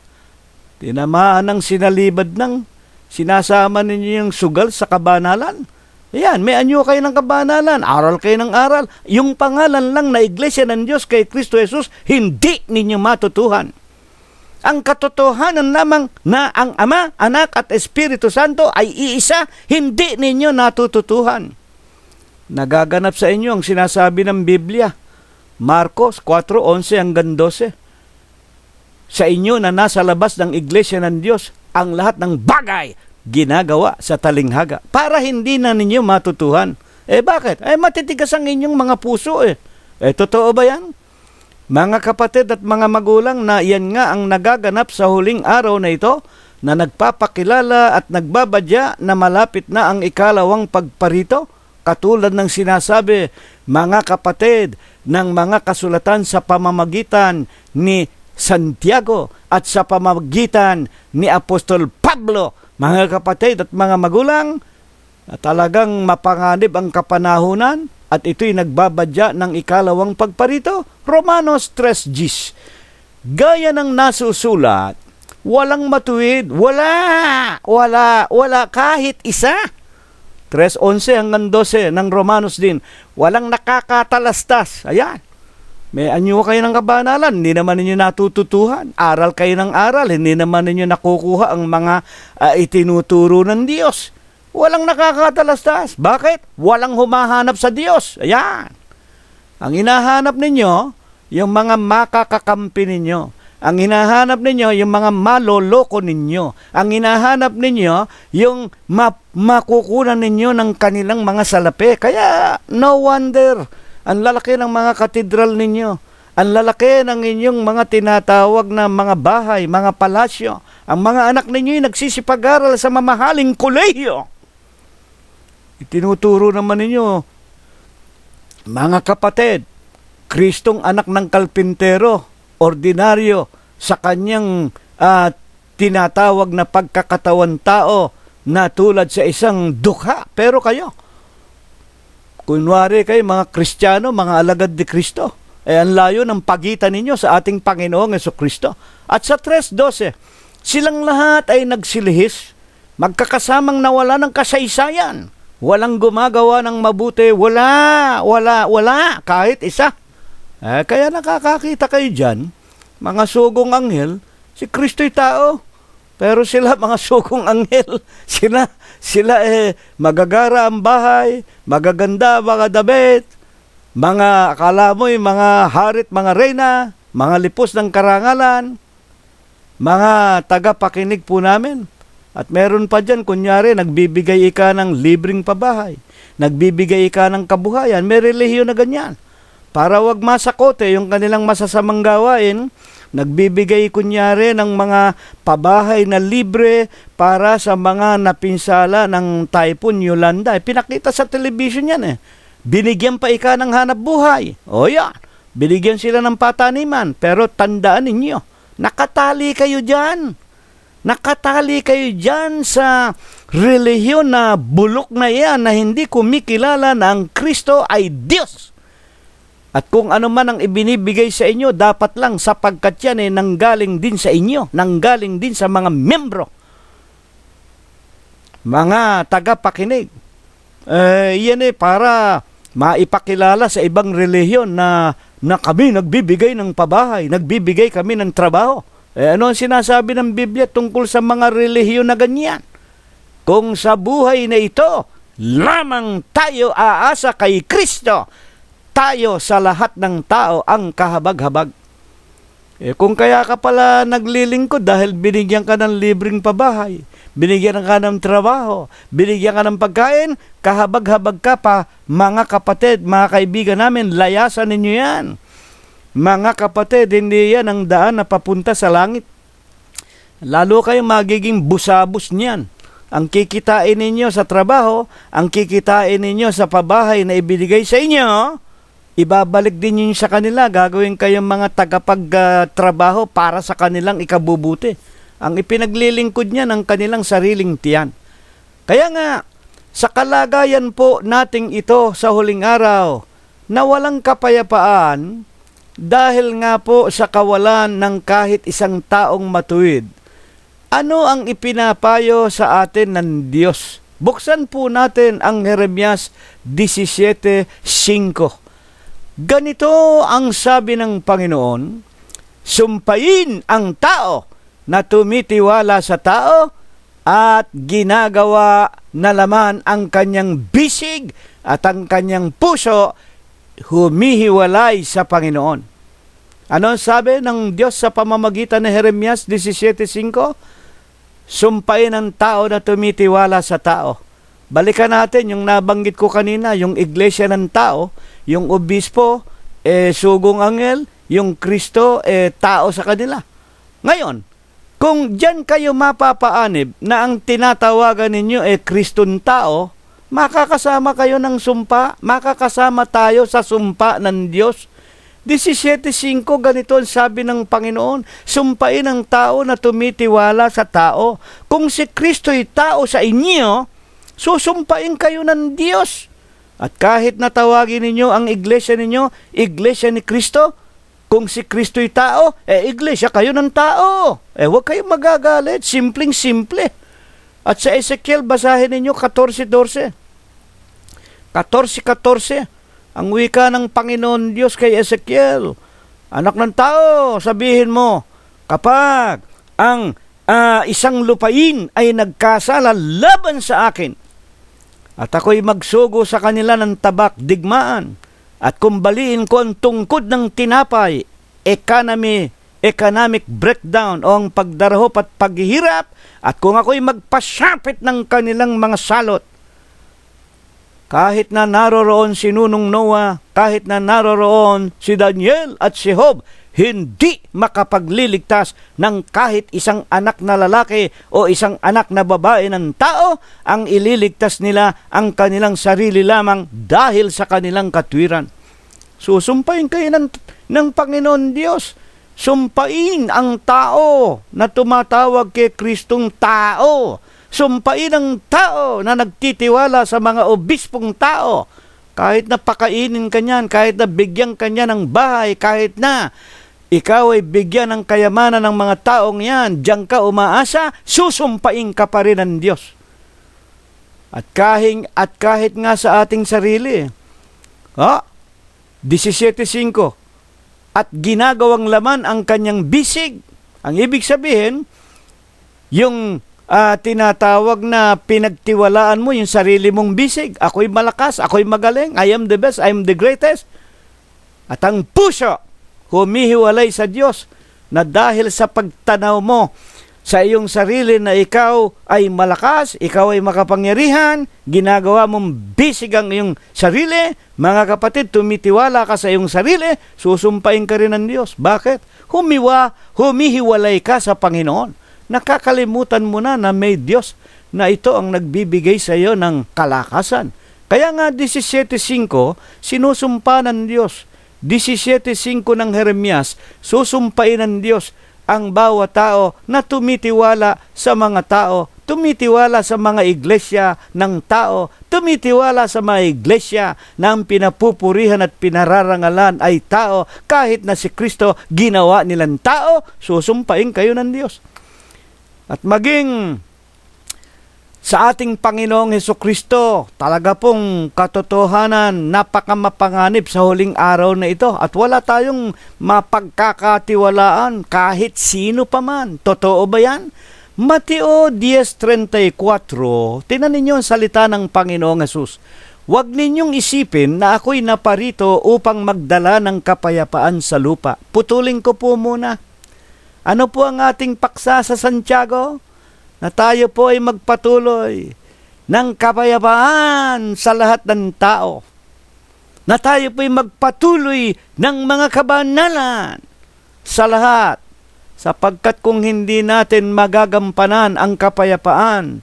Tinamaan ng sinalibad ng sinasama ninyo yung sugal sa kabanalan. Ayan, may anyo kayo ng kabanalan, aral kayo ng aral. Yung pangalan lang na Iglesia ng Diyos kay Kristo Jesus, hindi ninyo matutuhan. Ang katotohanan lamang na ang Ama, Anak at Espiritu Santo ay iisa, hindi ninyo natututuhan. Nagaganap sa inyo ang sinasabi ng Biblia, Marcos 4:11 hanggang 12. Sa inyo na nasa labas ng Iglesia ng Diyos, ang lahat ng bagay ginagawa sa talinghaga para hindi na ninyo matutuhan. Bakit? Matitigas ang inyong mga puso totoo ba yan? Mga kapatid at mga magulang, na yan nga ang nagaganap sa huling araw na ito, na nagpapakilala at nagbabadya na malapit na ang ikalawang pagparito, katulad ng sinasabi, mga kapatid, ng mga kasulatan sa pamamagitan ni Santiago at sa pamamagitan ni Apostol Pablo. Mga kapatid at mga magulang, talagang mapanganib ang kapanahunan at ito'y nagbabadya ng ikalawang pagparito. Romanos 3:10. Gaya ng nasusulat, walang matuwid, wala kahit isa. 3:11 hanggang 12 ng Romanos din, walang nakakatalastas. Ayan. May anyo kayo ng kabanalan, hindi naman ninyo natututuhan. Aral kayo ng aral, hindi naman ninyo nakukuha ang mga itinuturo ng Diyos. Walang nakakatalastas. Bakit? Walang humahanap sa Diyos. Ayan. Ang hinahanap ninyo, yung mga makakakampi ninyo. Ang hinahanap ninyo, yung mga maloloko ninyo. Ang hinahanap ninyo, yung makukunan ninyo ng kanilang mga salapi. Kaya, no wonder, ang lalaki ng mga katedral ninyo. Ang lalaki ng inyong mga tinatawag na mga bahay, mga palasyo. Ang mga anak ninyo ay nagsisipag-aral sa mamahaling kolehiyo. Itinuturo naman ninyo, mga kapatid, Kristong anak ng kalpintero, ordinaryo, sa kanyang tinatawag na pagkakatawan tao na tulad sa isang dukha. Pero kayo, kunwari kayo mga Kristiyano, mga alagad ni Kristo, ang layo ng pagitan ninyo sa ating Panginoong Jesucristo. At sa 3:12, silang lahat ay nagsilihis, magkakasamang nawala ng kasaysayan. Walang gumagawa ng mabuti, wala, kahit isa. Kaya nakakakita kayo dyan, mga sugong anghel, si Kristo'y tao. Pero sila, mga sugong anghel, sila magagara ang bahay, magaganda mga damit, mga akala mo'y mga harit, mga reyna, mga lipos ng karangalan, mga tagapakinig po namin. At meron pa dyan, kunyari, nagbibigay ka ng libreng pabahay, nagbibigay ka ng kabuhayan, may relihiyon na ganyan. Para wag masakote yung kanilang masasamang gawain, nagbibigay kunyari ng mga pabahay na libre para sa mga napinsala ng Typhoon Yolanda. Pinakita sa television yan eh. Binigyan pa ika ng hanap buhay. O yan, binigyan sila ng pataniman. Pero tandaan ninyo, nakatali kayo dyan. Nakatali kayo dyan sa relihiyon na bulok na yan na hindi kumikilala na ang Kristo ay Diyos. At kung ano man ang ibinibigay sa inyo, dapat lang sapagkat yan nanggaling din sa inyo, nanggaling din sa mga membro, mga tagapakinig. Yan para maipakilala sa ibang relihiyon na kami nagbibigay ng pabahay, nagbibigay kami ng trabaho. Ano ang sinasabi ng Biblia tungkol sa mga relihiyon na ganyan? Kung sa buhay na ito, lamang tayo aasa kay Kristo, tayo sa lahat ng tao ang kahabag-habag. Kung kaya ka pala naglilingkod dahil binigyan ka ng libreng pabahay, binigyan ka ng trabaho, binigyan ka ng pagkain, kahabag-habag ka pa, mga kapatid, mga kaibigan namin, layasan ninyo yan. Mga kapatid, hindi yan ang daan na papunta sa langit. Lalo kayong magiging busabos niyan. Ang kikitain ninyo sa trabaho, ang kikitain ninyo sa pabahay na ibinigay sa inyo, ibabalik din ninyo sa kanila. Gagawin kayong mga tagapagtrabaho para sa kanilang ikabubuti. Ang ipinaglilingkod niya ng kanilang sariling tiyan. Kaya nga, sa kalagayan po nating ito sa huling araw, na walang kapayapaan, dahil nga po sa kawalan ng kahit isang taong matuwid, ano ang ipinapayo sa atin ng Diyos? Buksan po natin ang Jeremias 17:5. Ganito ang sabi ng Panginoon, sumpain ang tao na tumitiwala sa tao at ginagawa na laman ang kanyang bisig at ang kanyang puso humihiwalay sa Panginoon. Ano ang sabi ng Diyos sa pamamagitan ni Jeremias 17:5? Sumpain ang tao na tumitiwala sa tao. Balikan natin yung nabanggit ko kanina, yung iglesia ng tao, yung obispo, sugong anghel, yung Kristo, tao sa kanila. Ngayon, kung dyan kayo mapapaanib na ang tinatawagan ninyo Kristong tao, makakasama kayo ng sumpa, makakasama tayo sa sumpa ng Diyos. 17:5, ganito ang sabi ng Panginoon, sumpain ang tao na tumitiwala sa tao. Kung si Kristo'y tao sa inyo, susumpain kayo ng Diyos. At kahit natawagin ninyo ang iglesia ninyo, iglesia ni Kristo, kung si Kristo'y tao, iglesia kayo ng tao. Huwag kayong magagalit, simpleng-simple. At sa Ezekiel, basahin ninyo 14:14. 14:14. Ang wika ng Panginoon Diyos kay Ezekiel, anak ng tao, sabihin mo, kapag ang isang lupain ay nagkasala laban sa akin, At ako'y magsugo sa kanila ng tabak, digmaan, at kumbaliin ko ang tungkod ng tinapay, economic breakdown o ang pagdarahop at paghihirap, at kung ako'y magpasyapit ng kanilang mga salot, kahit na naroroon si Nunong Noah, kahit na naroroon si Daniel at si Job, hindi makapagliligtas ng kahit isang anak na lalaki o isang anak na babae ng tao. Ang ililigtas nila ang kanilang sarili lamang dahil sa kanilang katwiran. Susumpain kayo ng Panginoon Diyos. Sumpain ang tao na tumatawag kay Kristong tao. Sumpain ang tao na nagtitiwala sa mga obispong tao. Kahit na pakainin ka niyan, kahit na bigyan ka niya ng bahay, kahit na ikaw ay bigyan ng kayamanan ng mga taong yan, diyan ka umaasa, susumpain ka pa rin ng Diyos. At kahit nga sa ating sarili, 17:5, at ginagawang laman ang kanyang bisig. Ang ibig sabihin, yung tinatawag na pinagtiwalaan mo yung sarili mong bisig. Ako'y malakas, ako'y magaling, I am the best, I am the greatest. At ang puso, humihiwalay sa Diyos na dahil sa pagtanaw mo sa iyong sarili na ikaw ay malakas, ikaw ay makapangyarihan, ginagawa mong bisig ang iyong sarili, mga kapatid, tumitiwala ka sa iyong sarili, susumpain ka rin ng Diyos. Bakit? Humihiwalay ka sa Panginoon. Nakakalimutan mo na may Diyos na ito ang nagbibigay sa iyo ng kalakasan. Kaya nga 17:5, sinusumpa ng Diyos. 17:5 ng Jeremias, susumpain ng Diyos ang bawat tao na tumitiwala sa mga tao, tumitiwala sa mga iglesia ng tao, tumitiwala sa mga iglesia na ang pinapupurihan at pinararangalan ay tao, kahit na si Kristo ginawa nilang tao, susumpain kayo ng Diyos. At maging sa ating Panginoong Hesukristo, talaga pong katotohanan, napakamapanganib sa huling araw na ito. At wala tayong mapagkakatiwalaan kahit sino pa man. Totoo ba yan? Mateo 10:34, tinan ninyo ang salita ng Panginoong Hesus. Huwag ninyong isipin na ako'y naparito upang magdala ng kapayapaan sa lupa. Putulin ko po muna. Ano po ang ating paksa sa Santiago? Na tayo po ay magpatuloy ng kapayapaan sa lahat ng tao. Na tayo po ay magpatuloy ng mga kabanalan sa lahat. Sapagkat kung hindi natin magagampanan ang kapayapaan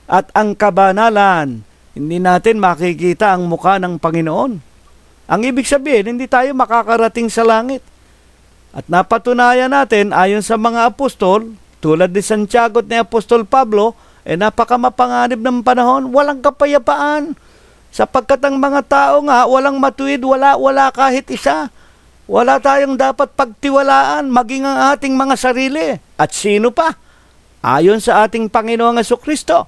at ang kabanalan, hindi natin makikita ang mukha ng Panginoon. Ang ibig sabihin, hindi tayo makakarating sa langit. At napatunayan natin, ayon sa mga apostol, tulad ni Santiago at ni Apostol Pablo, napakamapanganib ng panahon, walang kapayapaan. Sapagkat ang mga tao nga, walang matuwid, wala kahit isa. Wala tayong dapat pagtiwalaan, maging ang ating mga sarili. At sino pa? Ayon sa ating Panginoong Jesucristo.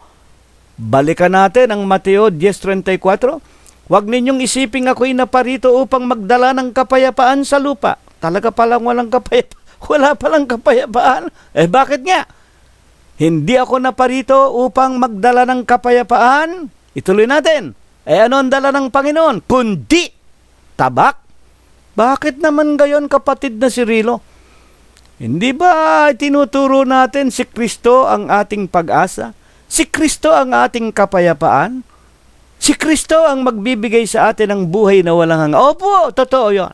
Balikan natin ang Mateo 10:34. Huwag ninyong isiping ako'y naparito upang magdala ng kapayapaan sa lupa. Talaga palang walang kapayapaan. Wala palang kapayapaan. Bakit nga? Hindi ako naparito upang magdala ng kapayapaan. Ituloy natin. Ano ang dala ng Panginoon? Kundi tabak. Bakit naman gayon, kapatid na si Rilo? Hindi ba tinuturo natin si Kristo ang ating pag-asa? Si Kristo ang ating kapayapaan? Si Kristo ang magbibigay sa atin ng buhay na walang hanggan? Opo, totoo yun.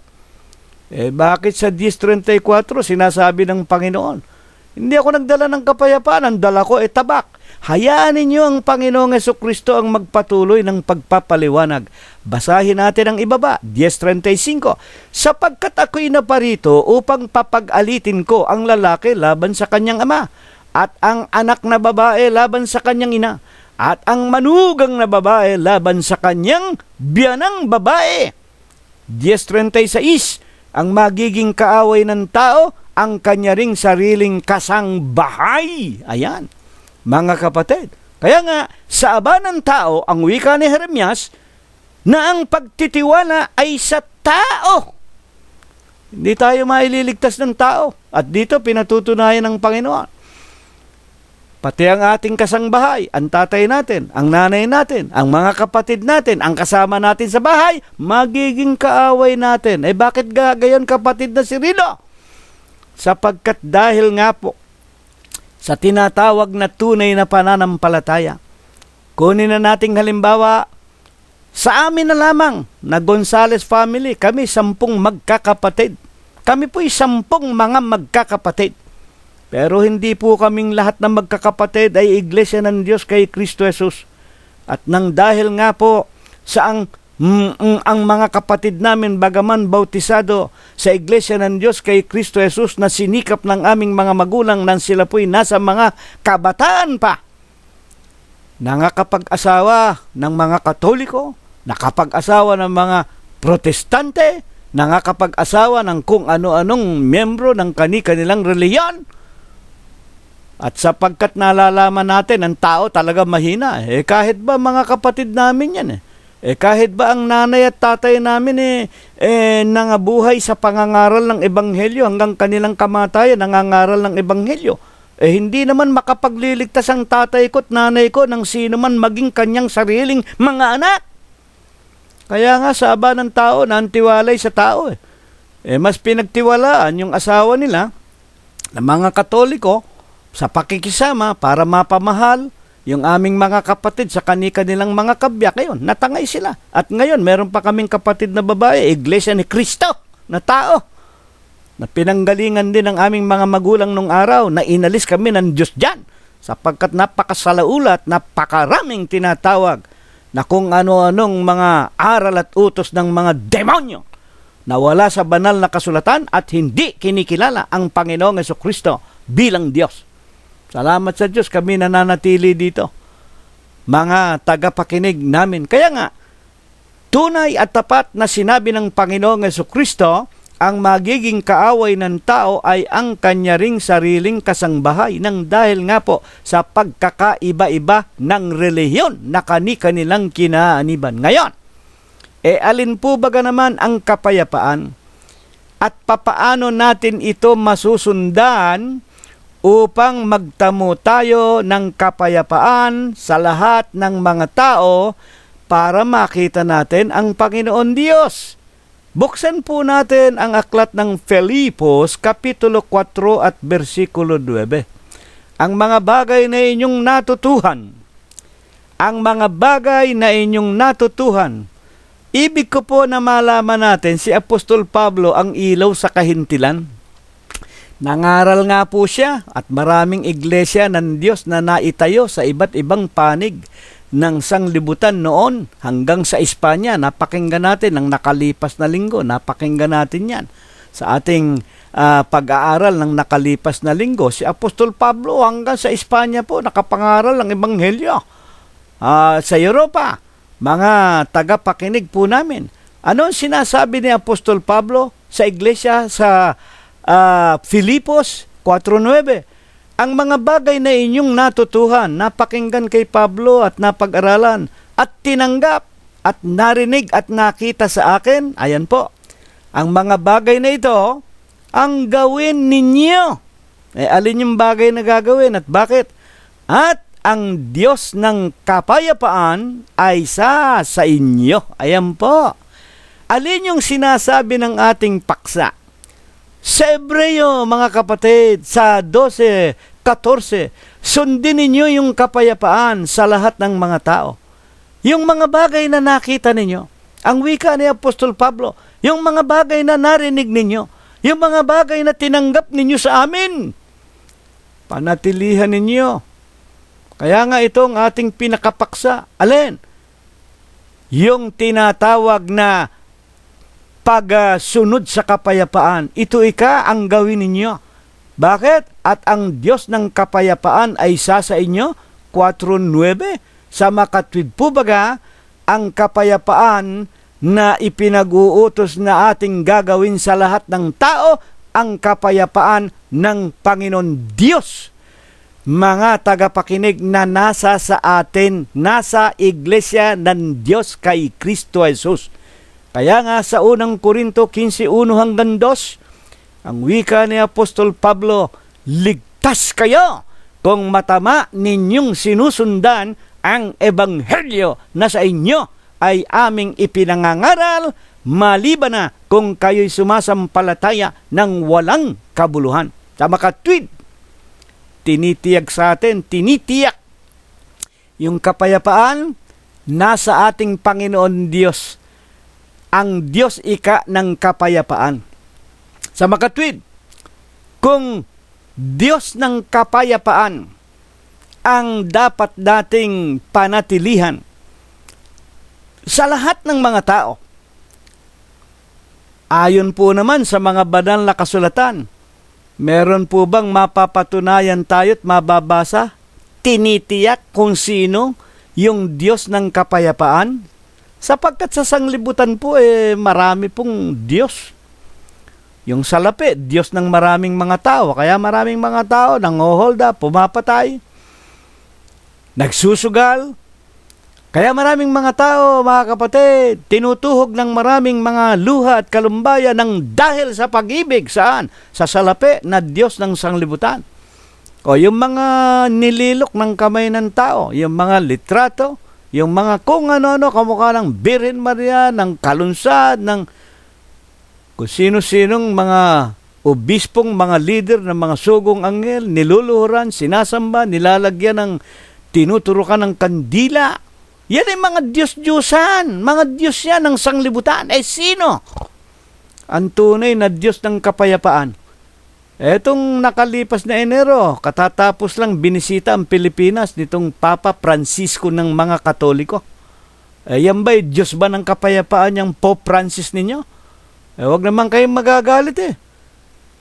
Bakit sa 10:34 sinasabi ng Panginoon, hindi ako nagdala ng kapayapaan, ang dala ko tabak. Hayaan ninyo ang Panginoong Jesucristo ang magpatuloy ng pagpapaliwanag. Basahin natin ang ibaba, 10:35. Sapagkat ako'y naparito upang papag-alitin ko ang lalaki laban sa kanyang ama, at ang anak na babae laban sa kanyang ina, at ang manugang na babae laban sa kanyang biyanang babae. 10:36. Ang magiging kaaway ng tao, ang kanya ring sariling kasangbahay. Ayan, mga kapatid. Kaya nga, sa aba ng tao, ang wika ni Jeremias, na ang pagtitiwala ay sa tao. Hindi tayo maililigtas ng tao. At dito, pinatutunayan ng Panginoon. pati ang ating kasangbahay, ang tatay natin, ang nanay natin, ang mga kapatid natin, ang kasama natin sa bahay, magiging kaaway natin. Eh bakit gayon, kapatid na si Rino? Sapagkat dahil nga po sa tinatawag na tunay na pananampalataya, kunin na nating halimbawa, sa amin na lamang na Gonzales family, kami 10 magkakapatid. Kami po'y 10 mga magkakapatid. Pero hindi po kaming lahat ng magkakapatid ay iglesia ng Diyos kay Kristo Jesus. At nang dahil nga po sa ang mga kapatid namin bagaman bautisado sa iglesia ng Diyos kay Kristo Jesus na sinikap ng aming mga magulang nang sila po'y nasa mga kabataan pa, nakakapag-asawa ng mga Katoliko, nakapag-asawa ng mga Protestante, nakakapag-asawa ng kung ano-anong miyembro ng kani-kanilang reliyon. At sapagkat nalalaman natin, ang tao talaga mahina. Kahit ba mga kapatid namin yan kahit ba ang nanay at tatay namin nangabuhay sa pangangaral ng Ebanghelyo hanggang kanilang kamatayan, nangangaral ng Ebanghelyo. Hindi naman makapagliligtas ang tatay ko at nanay ko ng sino man maging kanyang sariling mga anak. Kaya nga sa aba ng tao, nantiwalay sa tao. Mas pinagtiwalaan yung asawa nila ng mga Katoliko sa pakikisama para mapamahal yung aming mga kapatid sa kanilang mga kabyak. Ngayon, natangay sila. At ngayon, meron pa kaming kapatid na babae, Iglesia ni Cristo na tao, na pinanggalingan din ng aming mga magulang nung araw na inalis kami ng Diyos dyan sapagkat napakasalaula at napakaraming tinatawag na kung ano-anong mga aral at utos ng mga demonyo na wala sa banal na kasulatan at hindi kinikilala ang Panginoong Jesucristo bilang Diyos. Salamat sa Diyos, kami nananatili dito, mga tagapakinig namin. Kaya nga, tunay at tapat na sinabi ng Panginoong Jesucristo, ang magiging kaaway ng tao ay ang kanya ring sariling kasangbahay nang dahil nga po sa pagkakaiba-iba ng relihiyon na kani-kanilang kinaaniban. Ngayon, alin po baga naman ang kapayapaan at papaano natin ito masusundan upang magtamo tayo ng kapayapaan sa lahat ng mga tao para makita natin ang Panginoon Diyos? Buksan po natin ang aklat ng Filipos, Kapitulo 4 at versikulo 9. Ang mga bagay na inyong natutuhan, ang mga bagay na inyong natutuhan. Ibig ko po na malaman natin si Apostol Pablo ang ilaw sa kahintilan. Nangaral nga po siya at maraming iglesia ng Diyos na naitayo sa iba't ibang panig ng sanglibutan noon hanggang sa Espanya. Napakinggan natin ang nakalipas na linggo. Napakinggan natin yan sa ating pag-aaral ng nakalipas na linggo. Si Apostol Pablo hanggang sa Espanya po nakapangaral ng Ebanghelyo. Sa Europa, mga tagapakinig po namin. Ano ang sinasabi ni Apostol Pablo sa iglesia sa Filipos 4:9? Ang mga bagay na inyong natutuhan, napakinggan kay Pablo at napag-aralan at tinanggap at narinig at nakita sa akin, ayan po, ang mga bagay na ito, ang gawin ninyo. Alin yung bagay na gagawin at bakit? At ang Diyos ng kapayapaan ay sa inyo. Ayan po. Alin yung sinasabi ng ating paksa? Sa Hebreo, mga kapatid, sa 12:14, sundin ninyo yung kapayapaan sa lahat ng mga tao. Yung mga bagay na nakita ninyo, ang wika ni Apostol Pablo, yung mga bagay na narinig ninyo, yung mga bagay na tinanggap ninyo sa amin, panatilihan ninyo. Kaya nga itong ating pinakapaksa, alin? Yung tinatawag na pagsunod sa kapayapaan. Ito ang gawin ninyo. Bakit? At ang Diyos ng kapayapaan ay sa inyo. 4:9. Sa makatwid po baga, ang kapayapaan na ipinag-uutos na ating gagawin sa lahat ng tao, ang kapayapaan ng Panginoon Diyos. Mga tagapakinig na nasa sa atin, nasa iglesia ng Diyos kay Kristo Jesus. Kaya nga sa unang Korinto 15:1-2, ang wika ni Apostol Pablo, ligtas kayo kung matama ninyong sinusundan ang ebanghelyo na sa inyo ay aming ipinangangaral, maliban na kung kayo'y sumasampalataya ng walang kabuluhan. Sa makatwid, tinitiyak sa atin, tinitiyak yung kapayapaan nasa ating Panginoon Diyos. Ang Diyos ika ng kapayapaan. Sa makatwid, kung Diyos ng kapayapaan ang dapat dating panatilihan sa lahat ng mga tao, ayon po naman sa mga banal na kasulatan, meron po bang mapapatunayan tayo't mababasa, tinitiyak kung sino yung Diyos ng kapayapaan? Sapagkat sa sanglibutan po, marami pong Diyos. Yung salapi, Diyos ng maraming mga tao. Kaya maraming mga tao nanghohold up, pumapatay, nagsusugal. Kaya maraming mga tao, mga kapatid, tinutuhog ng maraming mga luha at kalumbaya ng dahil sa pag-ibig. Saan? Sa salapi na Diyos ng sanglibutan. O yung mga nililok ng kamay ng tao, yung mga litrato, yung mga kung ano-ano, kamukha ng Birhen Maria, ng kalunsad, ng kung sino-sinong mga obispong, mga leader ng mga sugong anghel, niluluhuran, sinasamba, nilalagyan ng tinuturukan ng kandila. Yan ay mga Diyos-Diyosan, mga Diyos yan ng sanglibutan. Sino ang tunay na Diyos ng kapayapaan? Etong nakalipas na Enero, katatapos lang binisita ang Pilipinas nitong Papa Francisco ng mga Katoliko. Yan ba'y Diyos ba ng kapayapaan yung Pope Francis ninyo? Huwag naman kayong magagalit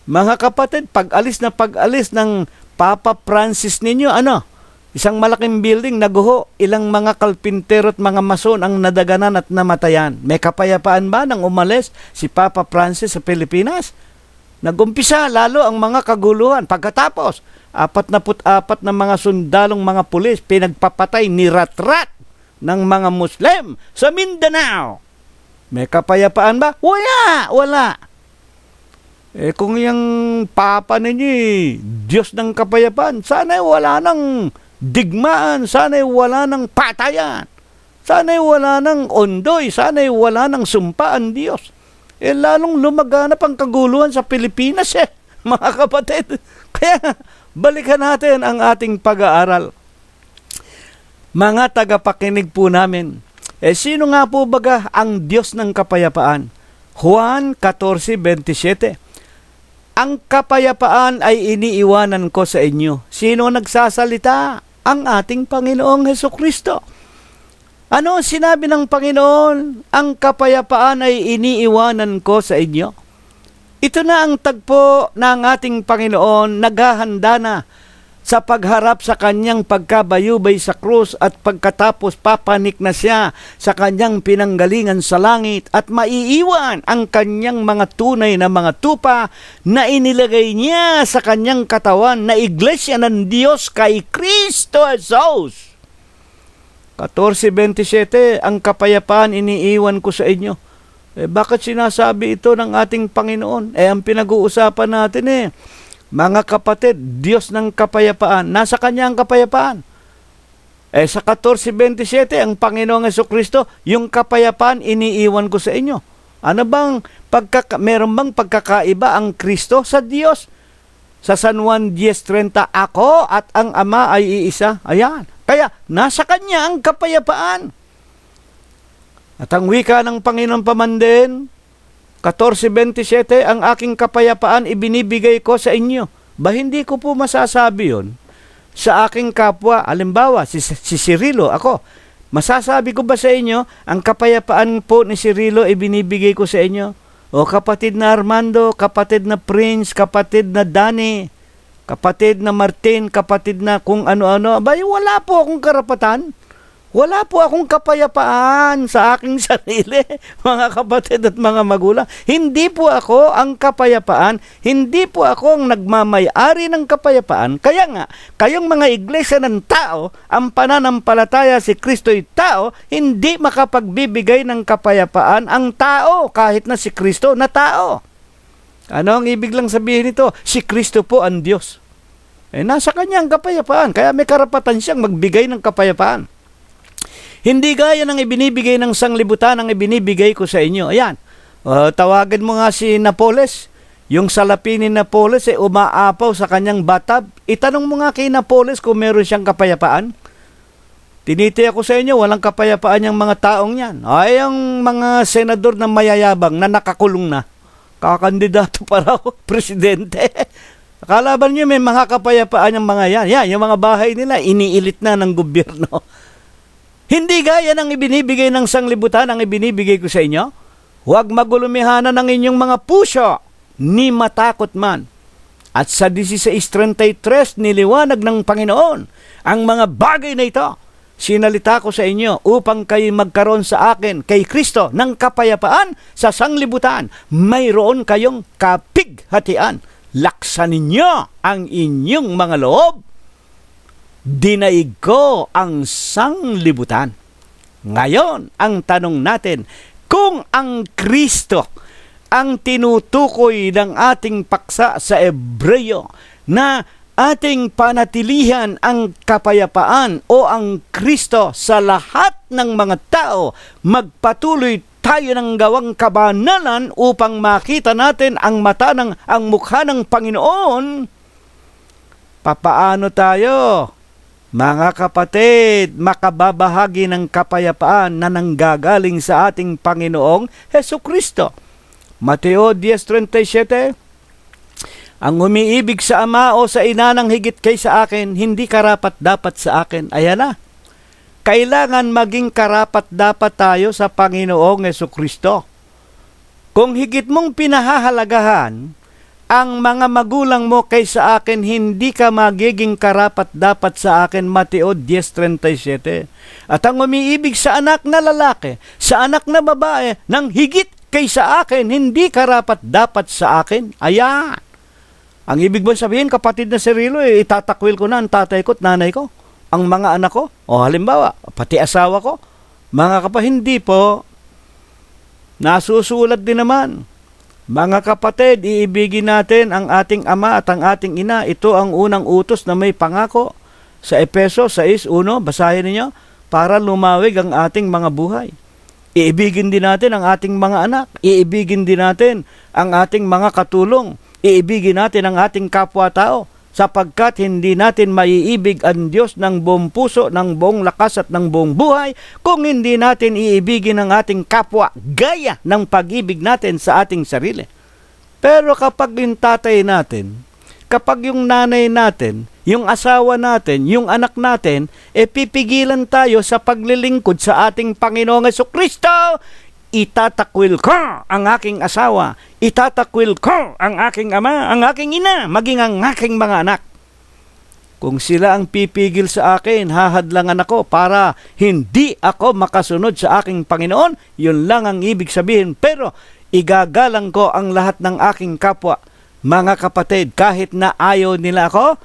Mga kapatid, pag-alis ng Papa Francis ninyo, isang malaking building, naguho, ilang mga kalpintero at mga mason ang nadaganan at namatayan. May kapayapaan ba nang umalis si Papa Francis sa Pilipinas? Nagumpisa lalo ang mga kaguluhan. Pagkatapos, 44 na mga sundalong mga pulis pinagpapatay ni Ratrat ng mga Muslim sa Mindanao. May kapayapaan ba? Wala. Kung yung Papa ninyo, Diyos ng kapayapaan, sana'y wala ng digmaan, sana'y wala ng patayan, sana'y wala ng ondoy, sana'y wala ng sumpaan Diyos. Lalong lumaganap ang kaguluhan sa Pilipinas mga kapatid. Kaya balikan natin ang ating pag-aaral. Mga tagapakinig po namin, sino nga po baga ang Diyos ng kapayapaan? Juan 14:27. Ang kapayapaan ay iniiwanan ko sa inyo. Sino nagsasalita? Ang ating Panginoong Hesukristo. Ano sinabi ng Panginoon? Ang kapayapaan ay iniiwanan ko sa inyo. Ito na ang tagpo ng ating Panginoon, naghahanda na sa pagharap sa kanyang pagkabayubay sa krus at pagkatapos papanik na siya sa kanyang pinanggalingan sa langit at maiiwan ang kanyang mga tunay na mga tupa na inilagay niya sa kanyang katawan na iglesia ng Diyos kay Kristo Jesus. 14:27, ang kapayapaan iniiwan ko sa inyo. Bakit sinasabi ito ng ating Panginoon? Ang pinag-uusapan natin mga kapatid, Diyos ng kapayapaan. Nasa Kanya ang kapayapaan. Sa 14:27, ang Panginoong Hesukristo, yung kapayapaan iniiwan ko sa inyo. Ano bang meron bang pagkakaiba ang Kristo sa Diyos? Sa San Juan 10:30, ako at ang Ama ay iisa. Ayan. Kaya nasa Kanya ang kapayapaan. At ang wika ng Panginoon Pamandin, 14:27, ang aking kapayapaan ibinibigay ko sa inyo. Hindi ko po masasabi yun sa aking kapwa. Halimbawa, si Cirilo, ako. Masasabi ko ba sa inyo, ang kapayapaan po ni Cirilo ibinibigay ko sa inyo? O kapatid na Armando, kapatid na Prince, kapatid na Danny, kapatid na Martin, kapatid na kung ano-ano. Wala po akong karapatan. Wala po akong kapayapaan sa aking sarili, mga kapatid at mga magulang. Hindi po ako ang kapayapaan, hindi po ako ang nagmamay-ari ng kapayapaan. Kaya nga, kayong mga iglesia ng tao, ang pananampalataya si Kristo'y tao, hindi makapagbibigay ng kapayapaan ang tao, kahit na si Kristo na tao. Ano ang ibig lang sabihin nito? Si Kristo po ang Diyos. Nasa kanya ang kapayapaan. Kaya may karapatan siyang magbigay ng kapayapaan. Hindi gaya ng ibinibigay ng sanglibutan ang ibinibigay ko sa inyo. Ayan. Tawagan mo nga si Napoles. Yung salapi ni Napoles umaapaw sa kanyang batab. Itanong mo nga kay Napoles kung meron siyang kapayapaan. Tinitiyak ko sa inyo, walang kapayapaan yung mga taong yan. Ay, ang mga senador na mayayabang na nakakulong na. Kakandidato para presidente. Akalaban nyo may mga kapayapaan yung mga yan. Yan, yung mga bahay nila, iniilit na ng gobyerno. Hindi gaya ng ibinibigay ng sanglibutan ang ibinibigay ko sa inyo. Huwag magulumihanan ng inyong mga puso, ni matakot man. At sa 16:33, niliwanag ng Panginoon ang mga bagay na ito. Sinalita ko sa inyo upang kayo magkaroon sa akin, kay Kristo, ng kapayapaan sa sanglibutan. Mayroon kayong kapighatian. Laksan ninyo ang inyong mga loob. Dinaig ko ang sanglibutan. Ngayon, ang tanong natin, kung ang Kristo ang tinutukoy ng ating paksa sa Ebreyo na ating panatilihan ang kapayapaan o ang Kristo sa lahat ng mga tao, magpatuloy tayo ng gawang kabanalan upang makita natin ang mukha ng Panginoon. Papaano tayo, mga kapatid, makababahagi ng kapayapaan na nanggagaling sa ating Panginoong Hesukristo? Mateo 10:37, ang umiibig sa ama o sa ina ng higit kaysa akin, hindi karapat-dapat sa akin. Ayan na. Kailangan maging karapat-dapat tayo sa Panginoong Hesukristo. Kung higit mong pinahahalagahan ang mga magulang mo kaysa akin, hindi ka magiging karapat-dapat sa akin. Mateo 10:37. At ang umiibig sa anak na lalaki, sa anak na babae, ng higit kaysa akin, hindi karapat-dapat sa akin. Ayan. Ang ibig mo sabihin, kapatid na Cirilo, itatakwil ko na ang tatay ko at nanay ko, ang mga anak ko, o halimbawa, pati asawa ko. Mga kapatid, hindi po. Nasusulat din naman. Mga kapatid, iibigin natin ang ating ama at ang ating ina. Ito ang unang utos na may pangako. Sa Efeso 6:1, basahin niyo, para lumawig ang ating mga buhay. Iibigin din natin ang ating mga anak. Iibigin din natin ang ating mga katulong. Iibigin natin ang ating kapwa-tao sapagkat hindi natin maiibig ang Diyos ng buong puso, ng buong lakas at ng buong buhay kung hindi natin iibigin ang ating kapwa gaya ng pag-ibig natin sa ating sarili. Pero kapag yung tatay natin, kapag yung nanay natin, yung asawa natin, yung anak natin, pipigilan tayo sa paglilingkod sa ating Panginoong Hesukristo, itatakwil ko ang aking asawa, itatakwil ko ang aking ama, ang aking ina, maging ang aking mga anak. Kung sila ang pipigil sa akin, hahadlangan ako para hindi ako makasunod sa aking Panginoon, yun lang ang ibig sabihin. Pero igagalang ko ang lahat ng aking kapwa. Mga kapatid, kahit na ayaw nila ako,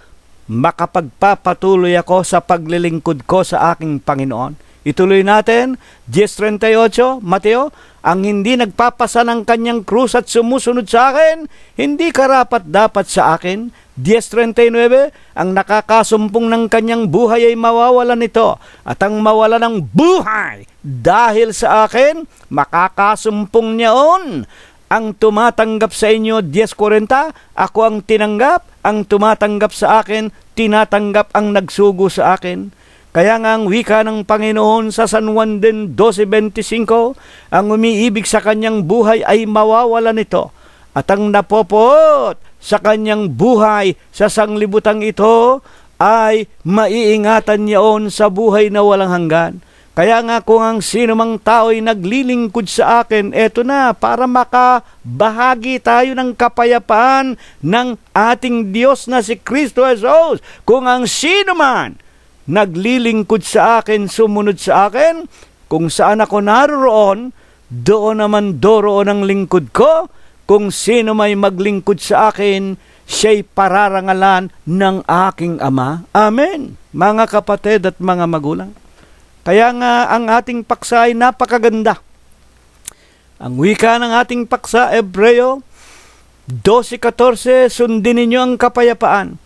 makapagpapatuloy ako sa paglilingkod ko sa aking Panginoon. Ituloy natin, 10:38, Mateo, ang hindi nagpapasa ng kanyang krus at sumusunod sa akin, hindi karapat-dapat sa akin. 10:39, ang nakakasumpong ng kanyang buhay ay mawawalan nito, at ang mawala ng buhay dahil sa akin, makakasumpong niyaon. Ang tumatanggap sa inyo, 10:40, ako ang tinanggap, ang tumatanggap sa akin, tinatanggap ang nagsugo sa akin. Kaya nga ang wika ng Panginoon sa San Juan din 12:25, ang umiibig sa kanyang buhay ay mawawala nito, at ang napopot sa kanyang buhay sa sanglibutang ito ay maiingatan niyaon sa buhay na walang hanggan. Kaya nga kung ang sino mang tao ay naglilingkod sa akin, eto na, para makabahagi tayo ng kapayapaan ng ating Diyos na si Kristo Jesus. Kung ang sino man naglilingkod sa akin, sumunod sa akin, kung saan ako naroon, doon naman doroon ang lingkod ko. Kung sino may maglingkod sa akin, siya'y pararangalan ng aking Ama. Amen. Mga kapatid at mga magulang. Kaya nga ang ating paksa ay napakaganda. Ang wika ng ating paksa, Ebreo 12:14, sundin ninyo ang kapayapaan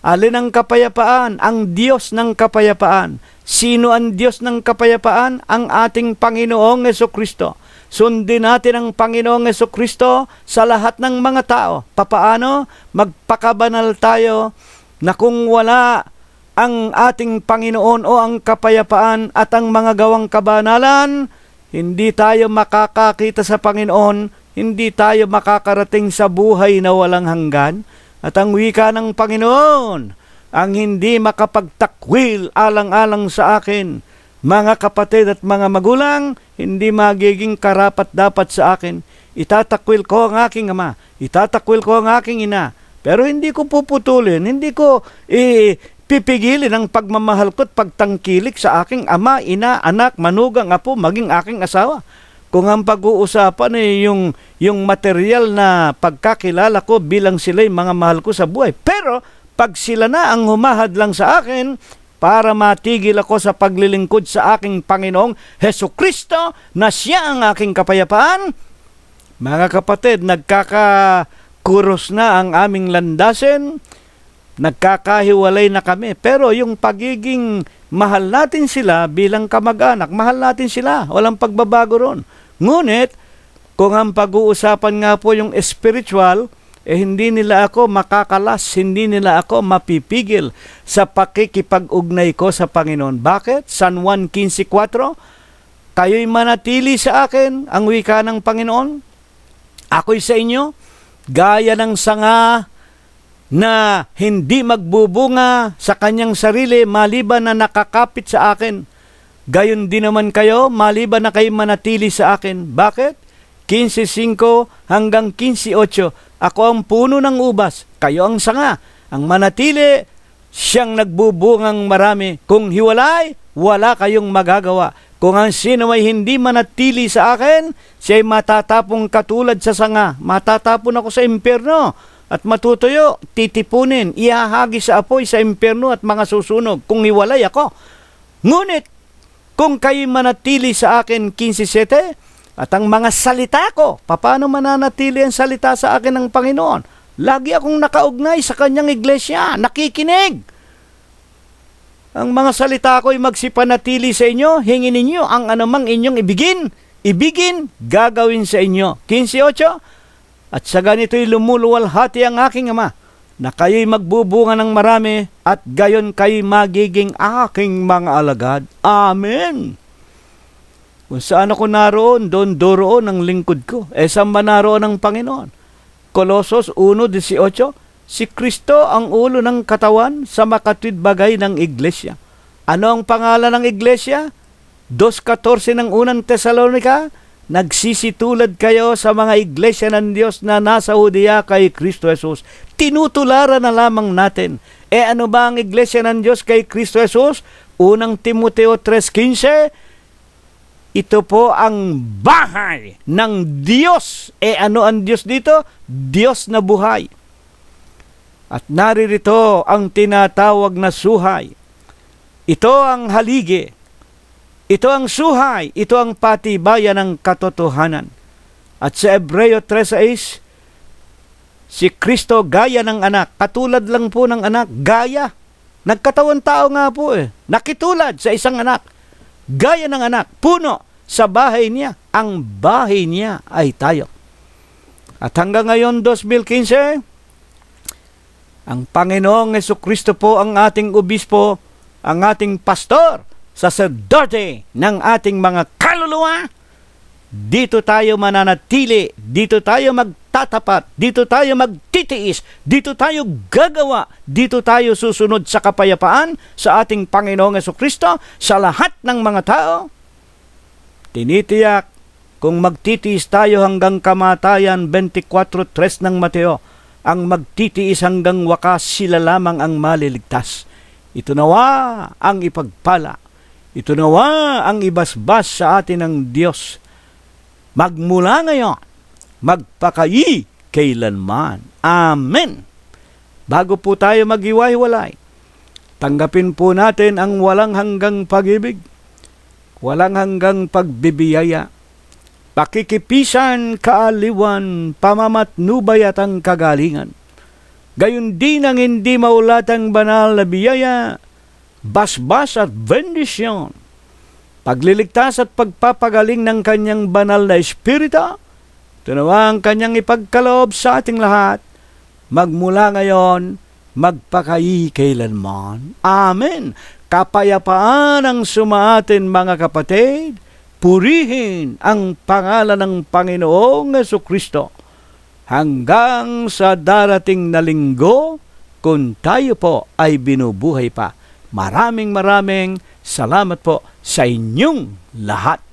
Alin ang kapayapaan? Ang Diyos ng kapayapaan. Sino ang Diyos ng kapayapaan? Ang ating Panginoong Hesukristo. Sundin natin ang Panginoong Hesukristo sa lahat ng mga tao. Papaano? Magpakabanal tayo na kung wala ang ating Panginoon o ang kapayapaan at ang mga gawang kabanalan, hindi tayo makakakita sa Panginoon, hindi tayo makakarating sa buhay na walang hanggan. At ang wika ng Panginoon, ang hindi makapagtakwil alang-alang sa akin, mga kapatid at mga magulang, hindi magiging karapat-dapat sa akin. Itatakwil ko ang aking ama, itatakwil ko ang aking ina, pero hindi ko puputulin, hindi ko pipigilin ang pagmamahal ko at pagtangkilik sa aking ama, ina, anak, manugang, apo, maging aking asawa. Kung ang pag-uusapan ay yung material na pagkakilala ko bilang sila'y mga mahal ko sa buhay. Pero pag sila na ang humahad lang sa akin para matigil ako sa paglilingkod sa aking Panginoong Hesukristo na siya ang aking kapayapaan, mga kapatid, nagkakakuros na ang aming landasin, nagkakahiwalay na kami. Pero yung pagiging mahal natin sila bilang kamag-anak, mahal natin sila, walang pagbabago ron. Ngunit, kung ang pag-uusapan nga po yung spiritual, hindi nila ako makakalas, hindi nila ako mapipigil sa pakikipag-ugnay ko sa Panginoon. Bakit? San Juan 15:4, kayo'y manatili sa akin, ang wika ng Panginoon. Ako'y sa inyo, gaya ng sanga na hindi magbubunga sa kanyang sarili maliban na nakakapit sa akin. Gayon din naman kayo, maliban na kayo manatili sa akin. Bakit? 15:5 hanggang 15:8. Ako ang puno ng ubas, kayo ang sanga. Ang manatili, siyang nagbubungang marami. Kung hiwalay, wala kayong magagawa. Kung ang sino ay hindi manatili sa akin, siya'y matatapong katulad sa sanga. Matatapon ako sa impyerno at matutuyo, titipunin, ihahagi sa apoy sa impyerno at mga susunog kung hiwalay ako. Ngunit, kung kayo manatili sa akin, 15:7, at ang mga salita ko, paano mananatili ang salita sa akin ng Panginoon? Lagi akong nakaugnay sa kanyang iglesia, nakikinig. Ang mga salita ko ay magsipanatili sa inyo, hingin ninyo ang anumang inyong ibigin, gagawin sa inyo. 15:8, at sa ganito'y lumuluwalhati ang aking ama, na kayo'y magbubunga ng marami, at gayon kayo'y magiging aking mga alagad. Amen. Kung saan ako naroon, doon ang lingkod ko. Saan ba naroon ang Panginoon? Kolosos 1:18, si Kristo ang ulo ng katawan sa makatwid bagay ng iglesia. Ano ang pangalan ng iglesia? 2:14 ng unang Tesalonica, nagsisitulad kayo sa mga iglesia ng Diyos na nasa Judea kay Kristo Jesus. Tinutularan na lamang natin. Ano ba ang iglesia ng Diyos kay Kristo Jesus? Unang Timoteo 3:15, ito po ang bahay ng Diyos. Ano ang Diyos dito? Diyos na buhay. At naririto ang tinatawag na suhay. Ito ang haligi. Ito ang suhay. Ito ang patibayan ng katotohanan. At sa Hebreo 3:6, si Kristo gaya ng anak. Katulad lang po ng anak. Gaya. Nagkatawan tao nga po nakitulad sa isang anak. Gaya ng anak. Puno sa bahay niya. Ang bahay niya ay tayo. At hanggang ngayon, 2015, ang Panginoong Hesukristo po ang ating obispo, ang ating pastor, saserdote ng ating mga kaluluwa. Dito tayo mananatili, dito tayo magtatapat, dito tayo magtitiis, dito tayo gagawa, dito tayo susunod sa kapayapaan sa ating Panginoong Hesukristo sa lahat ng mga tao. Tinitiyak, kung magtitiis tayo hanggang kamatayan, 24:3 ng Mateo, ang magtitiis hanggang wakas, sila lamang ang maliligtas. Ito nawa ang ipagpala. Ito nawa ang ibasbas sa atin ng Diyos. Magmula ngayon, magpakayi kailanman. Amen. Bago po tayo maghiwa-hiwalay, tanggapin po natin ang walang hanggang pag-ibig, walang hanggang pagbibiyaya, pakikipisan, kaaliwan, pamamatnubay at ang kagalingan gayon din ang hindi maulatang banal na biyaya, basbas at bendisyon, pagliligtas at pagpapagaling ng kanyang banal na espiritu, tunawang kanyang ipagkaloob sa ating lahat, magmula ngayon, magpakailanman. Amen. Kapayapaan ang sumaatin mga kapatid, purihin ang pangalan ng Panginoong Jesucristo hanggang sa darating na linggo kung tayo po ay binubuhay pa. Maraming salamat po sa inyong lahat.